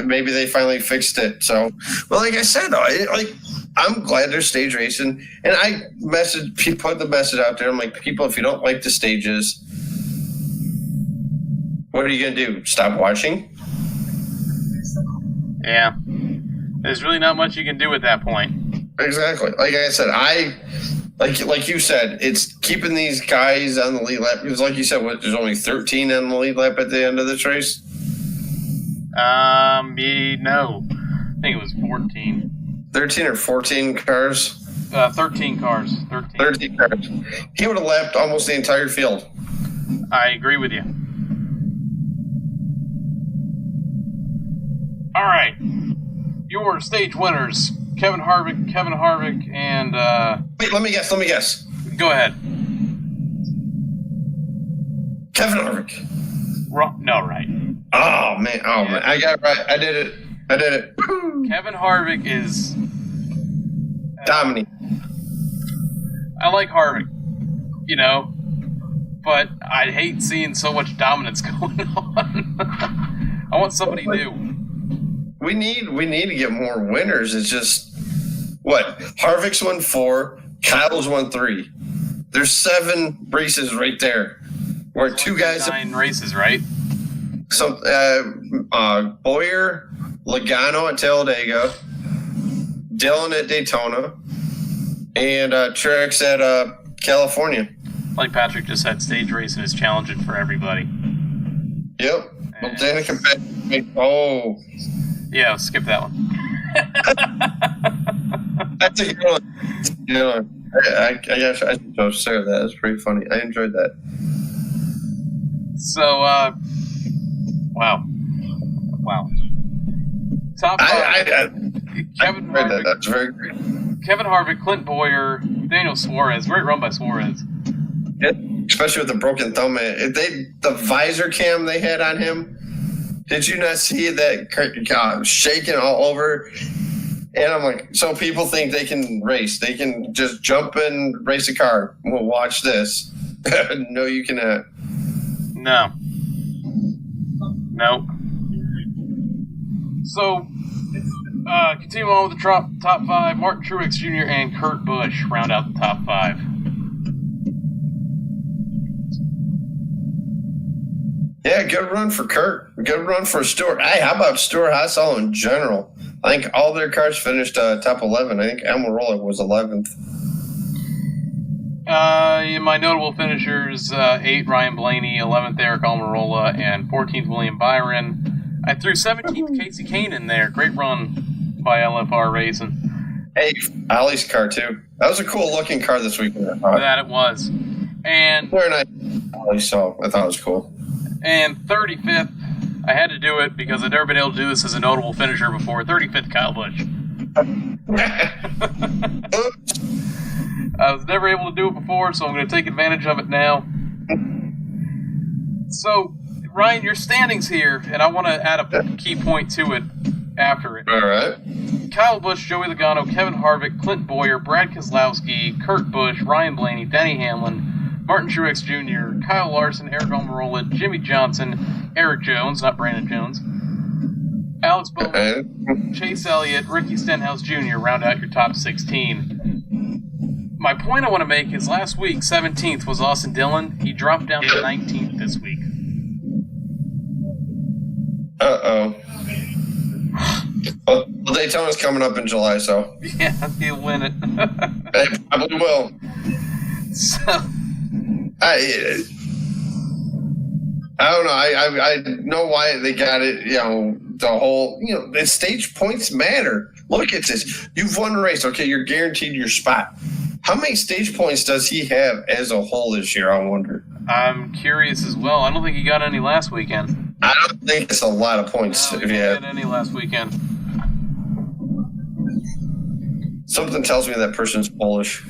Maybe they finally fixed it. So, well, like I said, I'm glad there's stage racing. And I put the message out there. I'm like, people, if you don't like the stages, what are you going to do? Stop watching? Yeah. There's really not much you can do at that point. Exactly. Like I said, like you said, it's keeping these guys on the lead lap. Because like you said, there's only 13 on the lead lap at the end of this race? No. I think it was 14. 13 or 14 cars? 13 cars. 13 cars. He would have lapped almost the entire field. I agree with you. All right. Your stage winners, Kevin Harvick, and... Wait, let me guess. Go ahead. Kevin Harvick. No, right. Oh, man. I got it right. I did it. Kevin Harvick is... Dominating. I like Harvick, but I hate seeing so much dominance going on. I want somebody new. We need to get more winners. It's just, Harvick's won 4, Kyle's won 3. There's 7 races right there. Where 2 guys... 9 races, right? So, Boyer, Logano at Talladega, Dillon at Daytona, and Truex at California. Like Patrick just said, stage racing is challenging for everybody. Yep. Well, Danica, yeah, skip that one. That's a good one. I guess I should share that. That's pretty funny. I enjoyed that. So, wow. Top 5. Kevin Harvick. That's very great. Kevin Harvick, Clint Boyer, Daniel Suarez. Great run by Suarez. Yeah, especially with the broken thumb. The visor cam they had on him. Did you not see that shaking all over? And I'm like, so people think they can race. They can just jump and race a car. Well, watch this. No, you cannot. No. So, continue on with the top 5. Martin Truex Jr. and Kurt Busch round out the top 5. Yeah, good run for Kurt. Good run for Stuart. Hey, how about Stuart Hassel in general? I think all their cars finished top 11. I think Amarola was 11th. My notable finishers, 8, Ryan Blaney, 11th, Eric Almirola, and 14th, William Byron. I threw 17th, Casey Kane in there. Great run by LFR Racing. Hey, Ali's car, too. That was a cool-looking car this weekend. That it was. And very nice. Ali, so I thought it was cool. And 35th, I had to do it because I've never been able to do this as a notable finisher before. 35th, Kyle Busch. I was never able to do it before, so I'm going to take advantage of it now. So, Ryan, your standings here, and I want to add a key point to it after it. All right. Kyle Busch, Joey Logano, Kevin Harvick, Clint Boyer, Brad Keselowski, Kurt Busch, Ryan Blaney, Denny Hamlin, Martin Truex Jr., Kyle Larson, Eric Almirola, Jimmy Johnson, Eric Jones, not Brandon Jones, Alex Bowman, Chase Elliott, Ricky Stenhouse Jr. round out your top 16. My point I want to make is last week, 17th, was Austin Dillon. He dropped down to 19th this week. Uh-oh. Well, Daytona's coming up in July, so... Yeah, he'll win it. They probably will. So... I don't know. I know why they got it, the whole... the stage points matter. Look at this. You've won a race. Okay, you're guaranteed your spot. How many stage points does he have as a whole this year, I wonder? I'm curious as well. I don't think he got any last weekend. I don't think it's a lot of points. If he had any last weekend. Something tells me that person's Polish.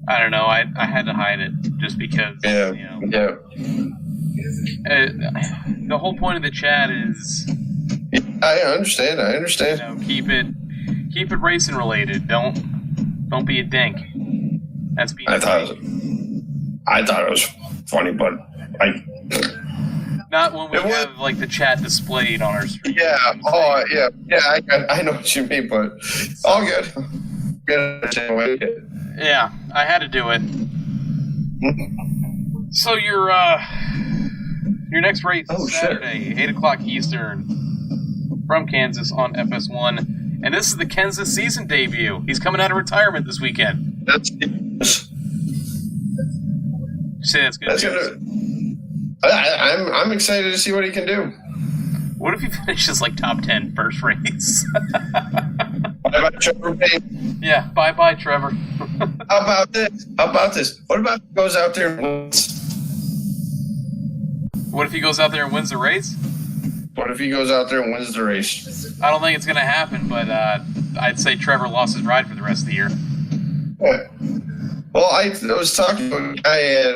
I don't know. I had to hide it just because. Yeah. The whole point of the chat is. I understand. Keep it racing related. Don't be a dink. That's being. I thought it was funny, but not when we have like the chat displayed on our screen. Yeah. Oh, yeah. Yeah. I know what you mean, but all good. Yeah, I had to do it. So your next race is Saturday, 8:00 Eastern, from Kansas on FS1. And this is the Kansas season debut. He's coming out of retirement this weekend. That's Say that's good. I'm excited to see what he can do. What if he finishes like top 10 first race? Bye-bye, Trevor Payne. Yeah, bye-bye, Trevor. How about this? What about if he goes out there and wins? What if he goes out there and wins the race? What if he goes out there and wins the race? I don't think it's going to happen, but I'd say Trevor lost his ride for the rest of the year. Yeah. Well, I was talking to a guy at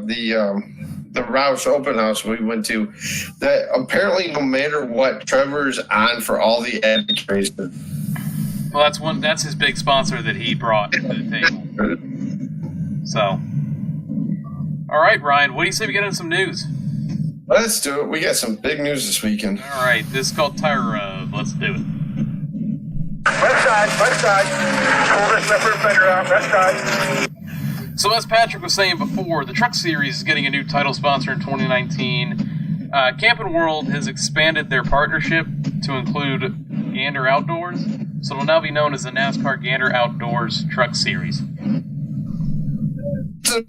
the Roush open house we went to, that apparently no matter what, Trevor's on for all the advocates. Well, that's his big sponsor that he brought to the table. So, all right, Ryan, what do you say we get into some news? Let's do it. We got some big news this weekend. All right, this is called Tire Rub. Let's do it. Left side. Pull this left rear fender out, left side. So as Patrick was saying before, the Truck Series is getting a new title sponsor in 2019. Camping World has expanded their partnership to include Gander Outdoors, so it'll now be known as the NASCAR Gander Outdoors Truck Series. It's a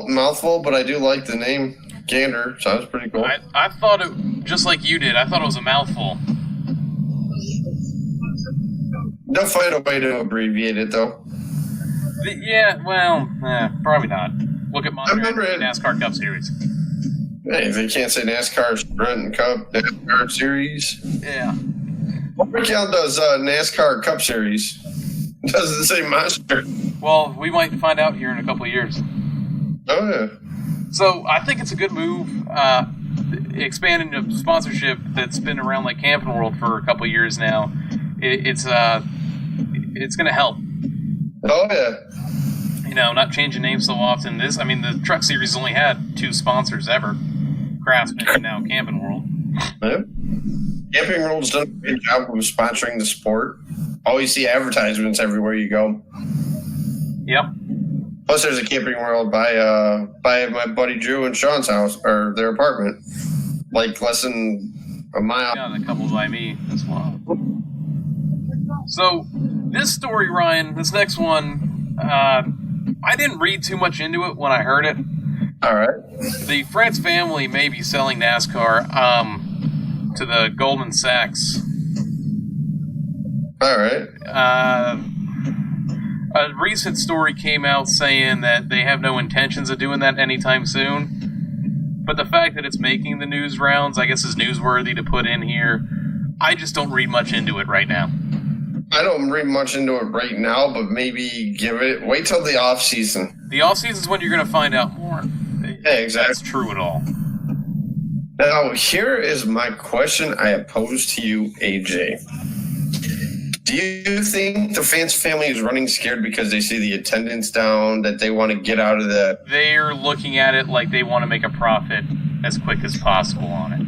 mouthful, but I do like the name Gander. Sounds pretty cool. I thought it, just like you did, I thought it was a mouthful. They'll find a way to abbreviate it, though. Probably not. Look at Montreal NASCAR Cup Series. Hey, if they can't say NASCAR Sprint and Cup, NASCAR Series. Yeah. Well, Rick Allen does NASCAR Cup Series. Doesn't say Monster. Well, we might find out here in a couple of years. Oh, yeah. So I think it's a good move, expanding the sponsorship that's been around like Camping World for a couple of years now. It's going to help. Oh, yeah. Not changing names so often. The Truck Series only had 2 sponsors ever, Craftsman and now Camping World. Yeah. Camping World's done a great job of sponsoring the sport. Always see advertisements everywhere you go. Yep. Plus, there's a Camping World by my buddy Drew and Sean's house, or their apartment, like less than a mile. Yeah, the couple by me as well. So, this story, Ryan, this next one, I didn't read too much into it when I heard it. All right. The France family may be selling NASCAR to the Goldman Sachs. All right. A recent story came out saying that they have no intentions of doing that anytime soon. But the fact that it's making the news rounds, I guess, is newsworthy to put in here. I just don't read much into it right now. I don't read much into it right now, but maybe wait till the off season. The off season is when you're going to find out more. Yeah, exactly. That's true at all. Now, here is my question I pose to you, AJ. Do you think the fans family is running scared because they see the attendance down, that they want to get out of the... They're looking at it like they want to make a profit as quick as possible on it.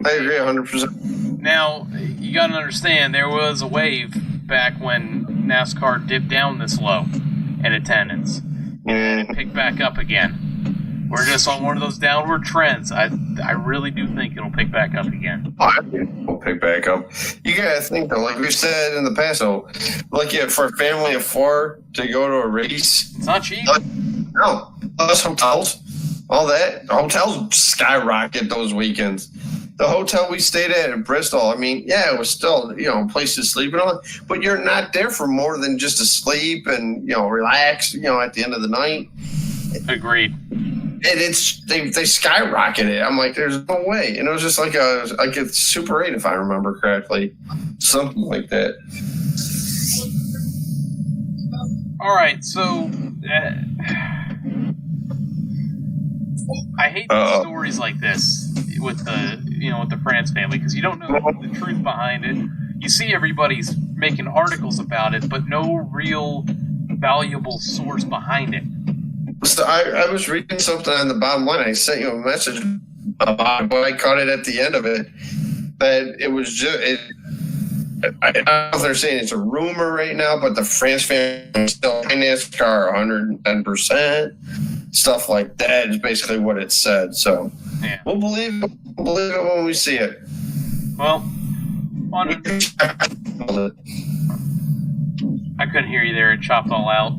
I agree 100%. Now, you got to understand, there was a wave back when NASCAR dipped down this low in attendance. And it picked back up again. We're just on one of those downward trends. I really do think it'll pick back up again. Oh, I think we'll pick back up. You gotta think though, like we said in the past, though, like for a family of 4 to go to a race, it's not cheap. No, plus hotels, all that. Hotels skyrocket those weekends. The hotel we stayed at in Bristol, I mean, yeah, it was still, a place to sleep and all, but you're not there for more than just to sleep and, relax, at the end of the night. Agreed. And they skyrocketed. I'm like, there's no way. And it was just like a Super 8, if I remember correctly. Something like that. All right, so I hate stories like this with the France family, because you don't know the truth behind it. You see everybody's making articles about it, but no real valuable source behind it. So I was reading something on the bottom line. I sent you a message about, but I caught it at the end of it. That it was just, I don't know if they're saying it's a rumor right now, but the France family is still in NASCAR 110%. Stuff like that is basically what it said. So yeah. We'll believe it when we see it. Well, I couldn't hear you there. It chopped all out.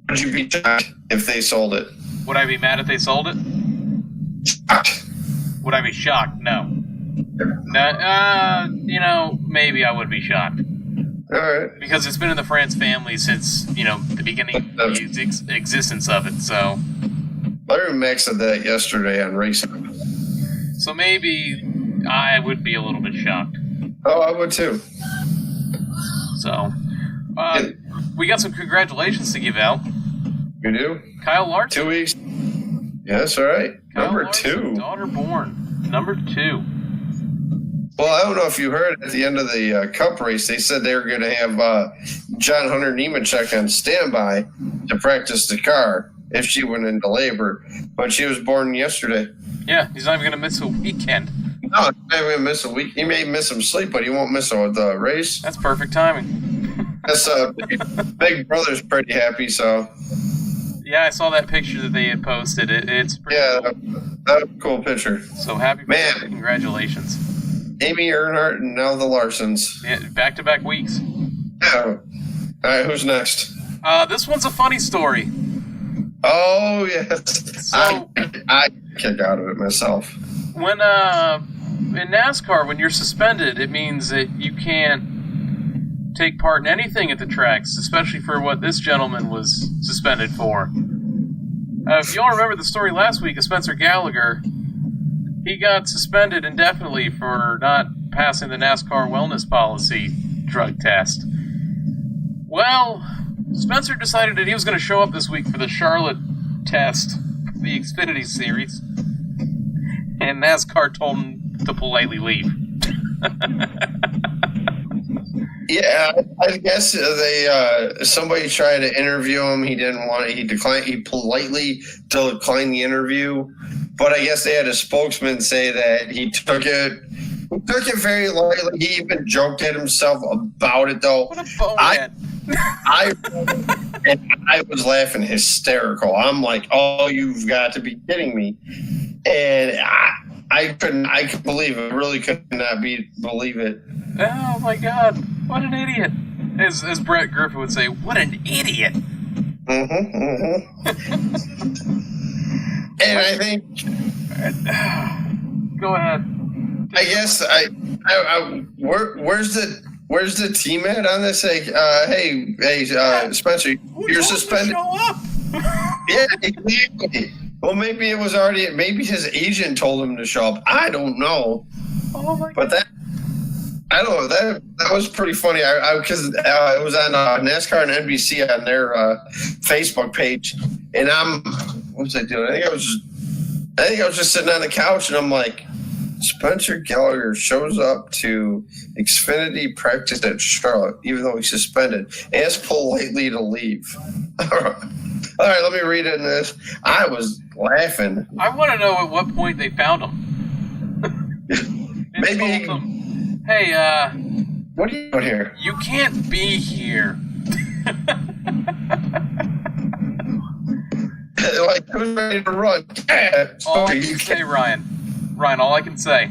Would you be shocked if they sold it? Would I be mad if they sold it? Shocked. Would I be shocked? No. No, maybe I would be shocked. All right. Because it's been in the France family since, the beginning of the existence of it, so... Larry Mack said that yesterday on Racing. So maybe I would be a little bit shocked. Oh, I would too. So, we got some congratulations to give out. You do? Kyle Larson. 2 weeks. Yes, all right. Number Larson, 2. Daughter born. Number 2. Well, I don't know if you heard at the end of the Cup race, they said they were going to have John Hunter Nemechek on standby to practice the car if she went into labor. But she was born yesterday. Yeah, he's not even going to miss a weekend. No, he's not even going to miss a week. He may miss some sleep, but he won't miss the race. That's perfect timing. That's Big Brother's pretty happy, so... Yeah, I saw that picture that they had posted. It's pretty cool. That was a cool picture. So happy for Man. them. Congratulations. Amy Earnhardt and now the Larsons. Yeah, back-to-back weeks. Yeah. All right, who's next? This one's a funny story. Oh, yes. So, I kicked out of it myself. When in NASCAR, when you're suspended, it means that you can't take part in anything at the tracks, especially for what this gentleman was suspended for. If you all remember the story last week of Spencer Gallagher, he got suspended indefinitely for not passing the NASCAR wellness policy drug test. Well, Spencer decided that he was going to show up this week for the Charlotte test, the Xfinity Series, and NASCAR told him to politely leave. Yeah, I guess somebody tried to interview him. He didn't want it. He declined. He politely declined the interview. But I guess they had a spokesman say that he took it very lightly. He even joked at himself about it, though. What a bonehead. I was laughing hysterical. I'm like, oh, you've got to be kidding me. And I couldn't believe it. Really could not believe it. Oh my God, what an idiot. As Brett Griffin would say, what an idiot. And I think... Go ahead. I guess where's the team at on this? Like, hey, Spencer, you're suspended. Show up. Yeah, exactly. Well, maybe it was already. Maybe his agent told him to show up. I don't know. Oh my God. But I don't know. That was pretty funny. Because it was on NASCAR and NBC on their Facebook page, and what was I doing? I think I was just sitting on the couch, and I'm like, Spencer Gallagher shows up to Xfinity practice at Charlotte, even though he's suspended, asked politely to leave. All right, let me read in this. I was laughing. I want to know at what point they found him. Maybe. Told them, hey, what are you doing here? You can't be here. Like, who's ready to run? Yeah. All I can say, Ryan, all I can say.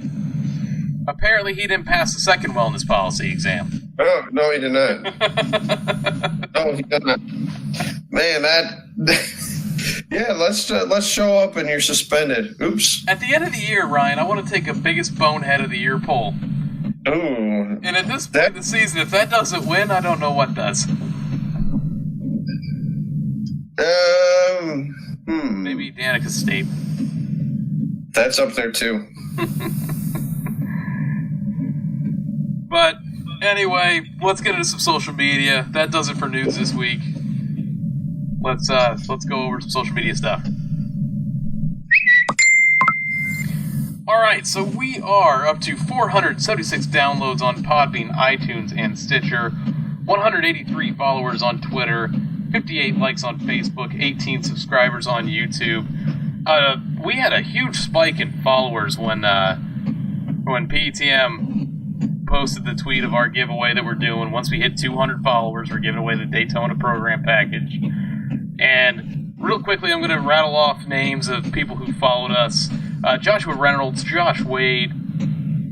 Apparently he didn't pass the second wellness policy exam. Oh, no, he did not. No, he did not. Man, yeah, let's show up and you're suspended. Oops. At the end of the year, Ryan, I want to take a biggest bonehead of the year poll. Ooh. And at this point in the season, if that doesn't win, I don't know what does. Maybe Danica State. That's up there too. But anyway, let's get into some social media. That does it for news this week. Let's go over some social media stuff. Alright, so we are up to 476 downloads on Podbean, iTunes, and Stitcher, 183 followers on Twitter, 58 likes on Facebook, 18 subscribers on YouTube. We had a huge spike in followers when PTM posted the tweet of our giveaway that we're doing. Once we hit 200 followers, we're giving away the Daytona program package. And real quickly, I'm going to rattle off names of people who followed us. Joshua Reynolds, Josh Wade,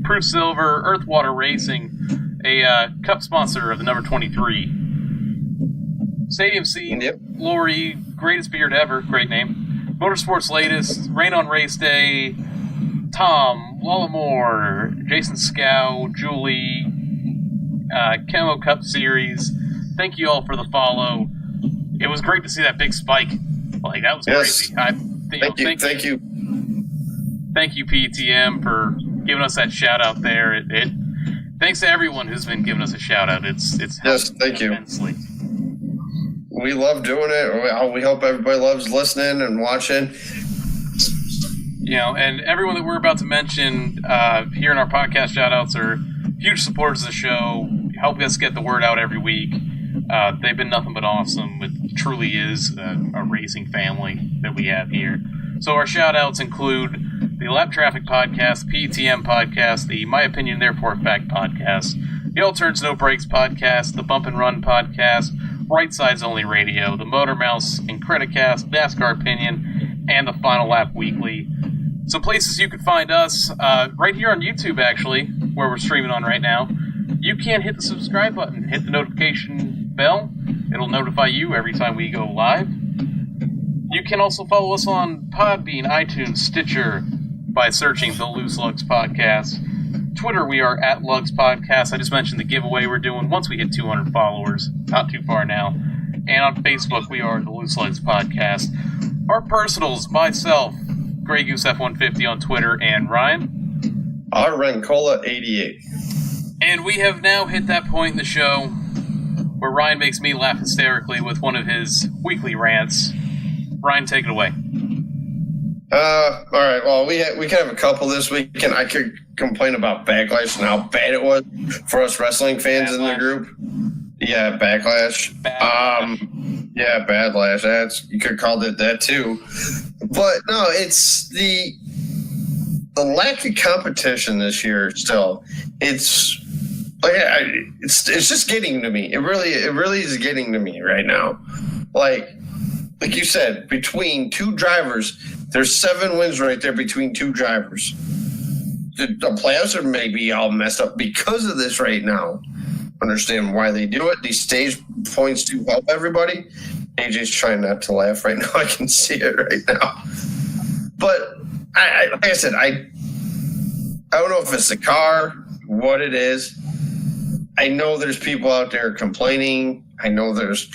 Proof Silver, Earthwater Racing, a cup sponsor of the number 23. Stadium C, Yep. Lori, Greatest Beard Ever, great name. Motorsports Latest, Rain on Race Day, Tom, Lawlamore, Jason Scow, Julie, Camo Cup Series. Thank you all for the follow. It was great to see that big spike. Like, that was crazy. Thank you. Thank you, PTM, for giving us that shout out there. Thanks to everyone who's been giving us a shout out. It's yes, thank you immensely. We love doing it. We hope everybody loves listening and watching. You know, and everyone that we're about to mention here in our podcast shout outs are huge supporters of the show, helping us get the word out every week. They've been nothing but awesome. It truly is a racing family that we have here. So our shout-outs include the Lap Traffic Podcast, PTM Podcast, the My Opinion Therefore Fact Podcast, the All Turns No Brakes Podcast, the Bump and Run Podcast, Right Sides Only Radio, the Motor Mouse and Criticast, NASCAR Opinion, and the Final Lap Weekly. Some places you can find us, right here on YouTube, actually, where we're streaming on right now. You can hit the subscribe button, hit the notification bell. It'll notify you every time we go live. You can also follow us on Podbean, iTunes, Stitcher, by searching the Loose Lugs Podcast. Twitter, we are at Lugs Podcast. I just mentioned the giveaway we're doing once we hit 200 followers. Not too far now. And on Facebook, we are the Loose Lugs Podcast. Our personals, myself, Grey Goose F150 on Twitter, and Ryan. Our Rancola 88. And we have now hit that point in the show where Ryan makes me laugh hysterically with one of his weekly rants. Ryan, take it away. All right. Well, we can have a couple this week, and I could complain about Backlash and how bad it was for us wrestling fans in the group. Yeah, Backlash. Yeah, Badlash. You could have called it that too. But no, it's the lack of competition this year. Still, it's Like it's just getting to me. It really is getting to me right now. Like you said, between two drivers, there's 7 wins right there between two drivers. The playoffs are maybe all messed up because of this right now. Understand why they do it. These stage points do help everybody. AJ's trying not to laugh right now. I can see it right now. But like I said, I don't know if it's the car, what it is. I know there's people out there complaining. I know there's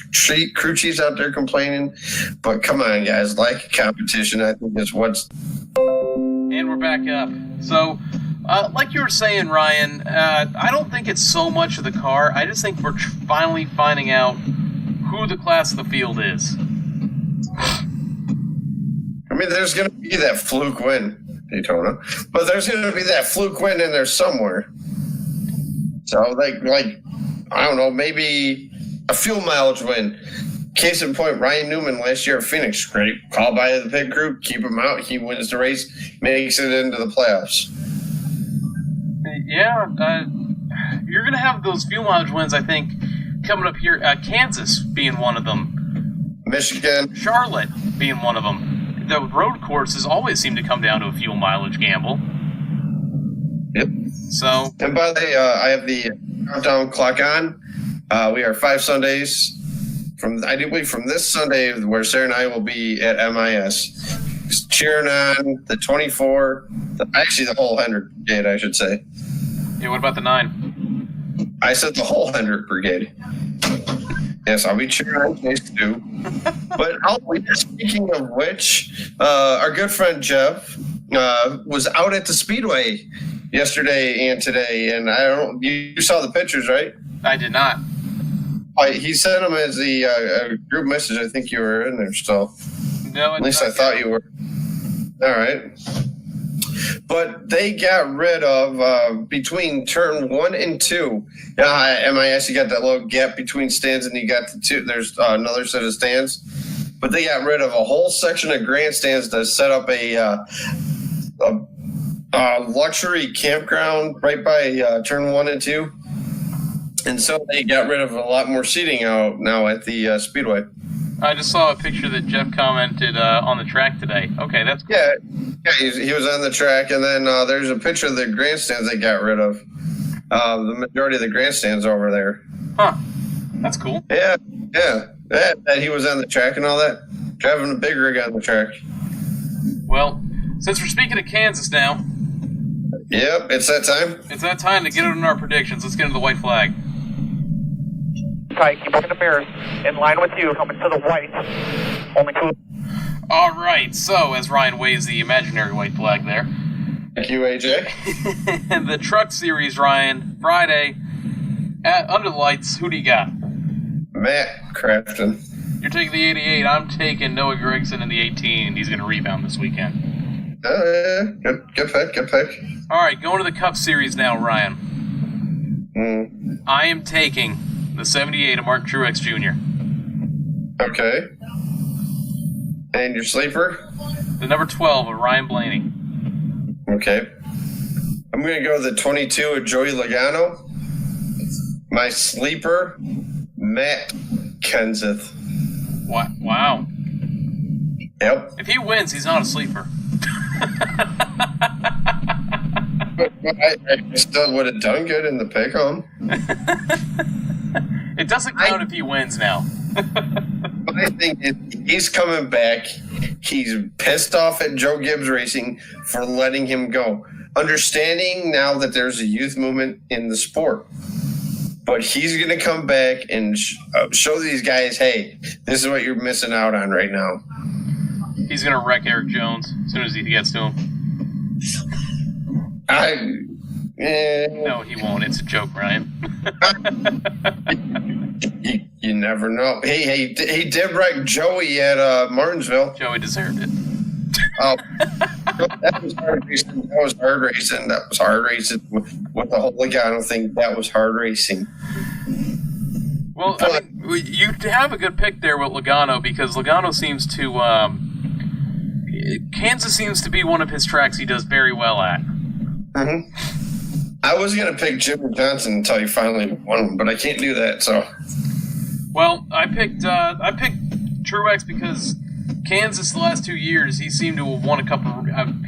crew chiefs out there complaining. But come on, guys. Like competition, I think is what's... And we're back up. So, like you were saying, Ryan, I don't think it's so much of the car. I just think we're finally finding out who the class of the field is. I mean, there's going to be that fluke win, Daytona. But there's going to be that fluke win in there somewhere. So, like I don't know, maybe a fuel mileage win. Case in point, Ryan Newman last year at Phoenix. Great call by the pit crew. Keep him out. He wins the race, makes it into the playoffs. Yeah, you're going to have those fuel mileage wins, I think, coming up here. Kansas being one of them. Michigan. Charlotte being one of them. The road courses always seem to come down to a fuel mileage gamble. Yep. So. And by the way, I have the countdown clock on. We are 5 Sundays I do believe from this Sunday, where Sarah and I will be at MIS, cheering on the 24, actually the whole 100 brigade, I should say. Yeah, what about the 9? I said the whole 100 brigade. Yes, I'll be cheering on Chase too. But speaking of which, our good friend Jeff was out at the Speedway yesterday and today, and you saw the pictures, right? I did not. He sent them as the group message. I think you were in there still. No, at least I thought you were. All right. But they got rid of between turn 1 and 2. MIS, you got that little gap between stands, and you got the 2. There's another set of stands. But they got rid of a whole section of grandstands to set up a luxury campground right by turn 1 and 2. And so they got rid of a lot more seating out now at the Speedway. I just saw a picture that Jeff commented on the track today. Okay, that's cool. Yeah, he was on the track, and then there's a picture of the grandstands they got rid of. The majority of the grandstands over there. Huh. That's cool. Yeah. That he was on the track and all that. Driving a big rig on the track. Well, since we're speaking of Kansas now. Yep, it's that time. It's that time to get into our predictions. Let's get into the white flag. Tight, keep looking the mirrors. In line with you, coming to the white. Only 2. All right, so as Ryan waves the imaginary white flag there. Thank you, AJ. The Truck Series, Ryan, Friday, under the lights, who do you got? Matt Crafton. You're taking the 88. I'm taking Noah Gragson in the 18. He's going to rebound this weekend. Yeah. Good pick. All right, going to the Cup Series now, Ryan. I am taking the 78 of Martin Truex Jr. Okay. And your sleeper? The number 12 of Ryan Blaney. Okay. I'm going to go the 22 of Joey Logano. My sleeper, Matt Kenseth. What? Wow. Yep. If he wins, he's not a sleeper. I still would have done good in the pick-em. It doesn't count if he wins now. My thing is, he's coming back. He's pissed off at Joe Gibbs Racing for letting him go. Understanding now that there's a youth movement in the sport. But he's going to come back and show these guys, hey, this is what you're missing out on right now. He's going to wreck Eric Jones as soon as he gets to him. No, he won't. It's a joke, Ryan. you never know. He did wreck Joey at Martinsville. Joey deserved it. Oh, that was hard racing. That was hard racing with the whole Logano thing. That was hard racing. Well, I mean, you have a good pick there with Logano because Logano seems to Kansas seems to be one of his tracks he does very well at. Mm-hmm. I was going to pick Jimmy Johnson until you finally won, but I can't do that, so. Well, I picked Truex because Kansas the last 2 years, he seemed to have won a couple.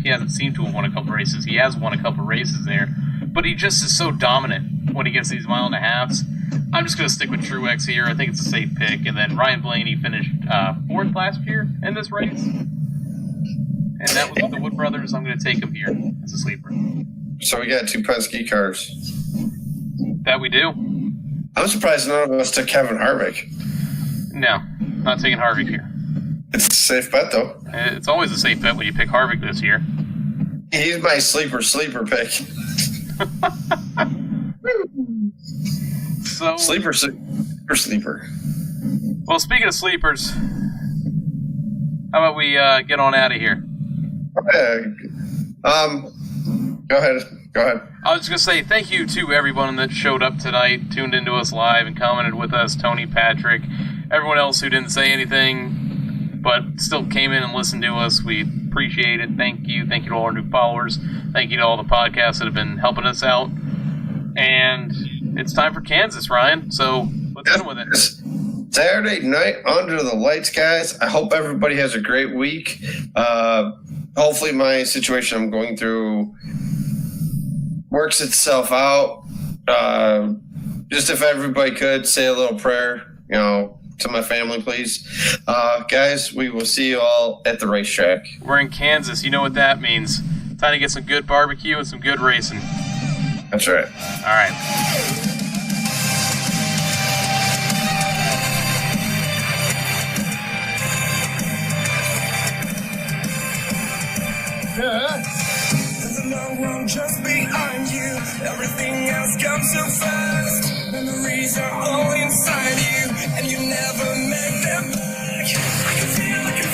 He hasn't seemed to have won a couple races. He has won a couple races there, but he just is so dominant when he gets these 1.5 miles. I'm just going to stick with Truex here. I think it's a safe pick. And then Ryan Blaney finished 4th last year in this race, and that was with the Wood Brothers. I'm going to take him here as a sleeper. So we got 2 Penske cars. That we do. I'm surprised none of us took Kevin Harvick. No, not taking Harvick here. It's a safe bet, though. It's always a safe bet when you pick Harvick this year. He's my sleeper pick. So Sleeper. Well, speaking of sleepers, how about we get on out of here? Go ahead. I was just going to say thank you to everyone that showed up tonight, tuned into us live, and commented with us. Tony, Patrick, everyone else who didn't say anything, but still came in and listened to us. We appreciate it. Thank you. Thank you to all our new followers. Thank you to all the podcasts that have been helping us out. And it's time for Kansas, Ryan. So let's get with it. Saturday night under the lights, guys. I hope everybody has a great week. Hopefully my situation I'm going through works itself out. Just if everybody could say a little prayer, to my family, please. Guys, we will see you all at the racetrack. We're in Kansas. You know what that means. Time to get some good barbecue and some good racing. That's right. All right. There's a long road just behind you. Everything else comes so fast. Memories are all inside you, and you never make them back. I can feel that you're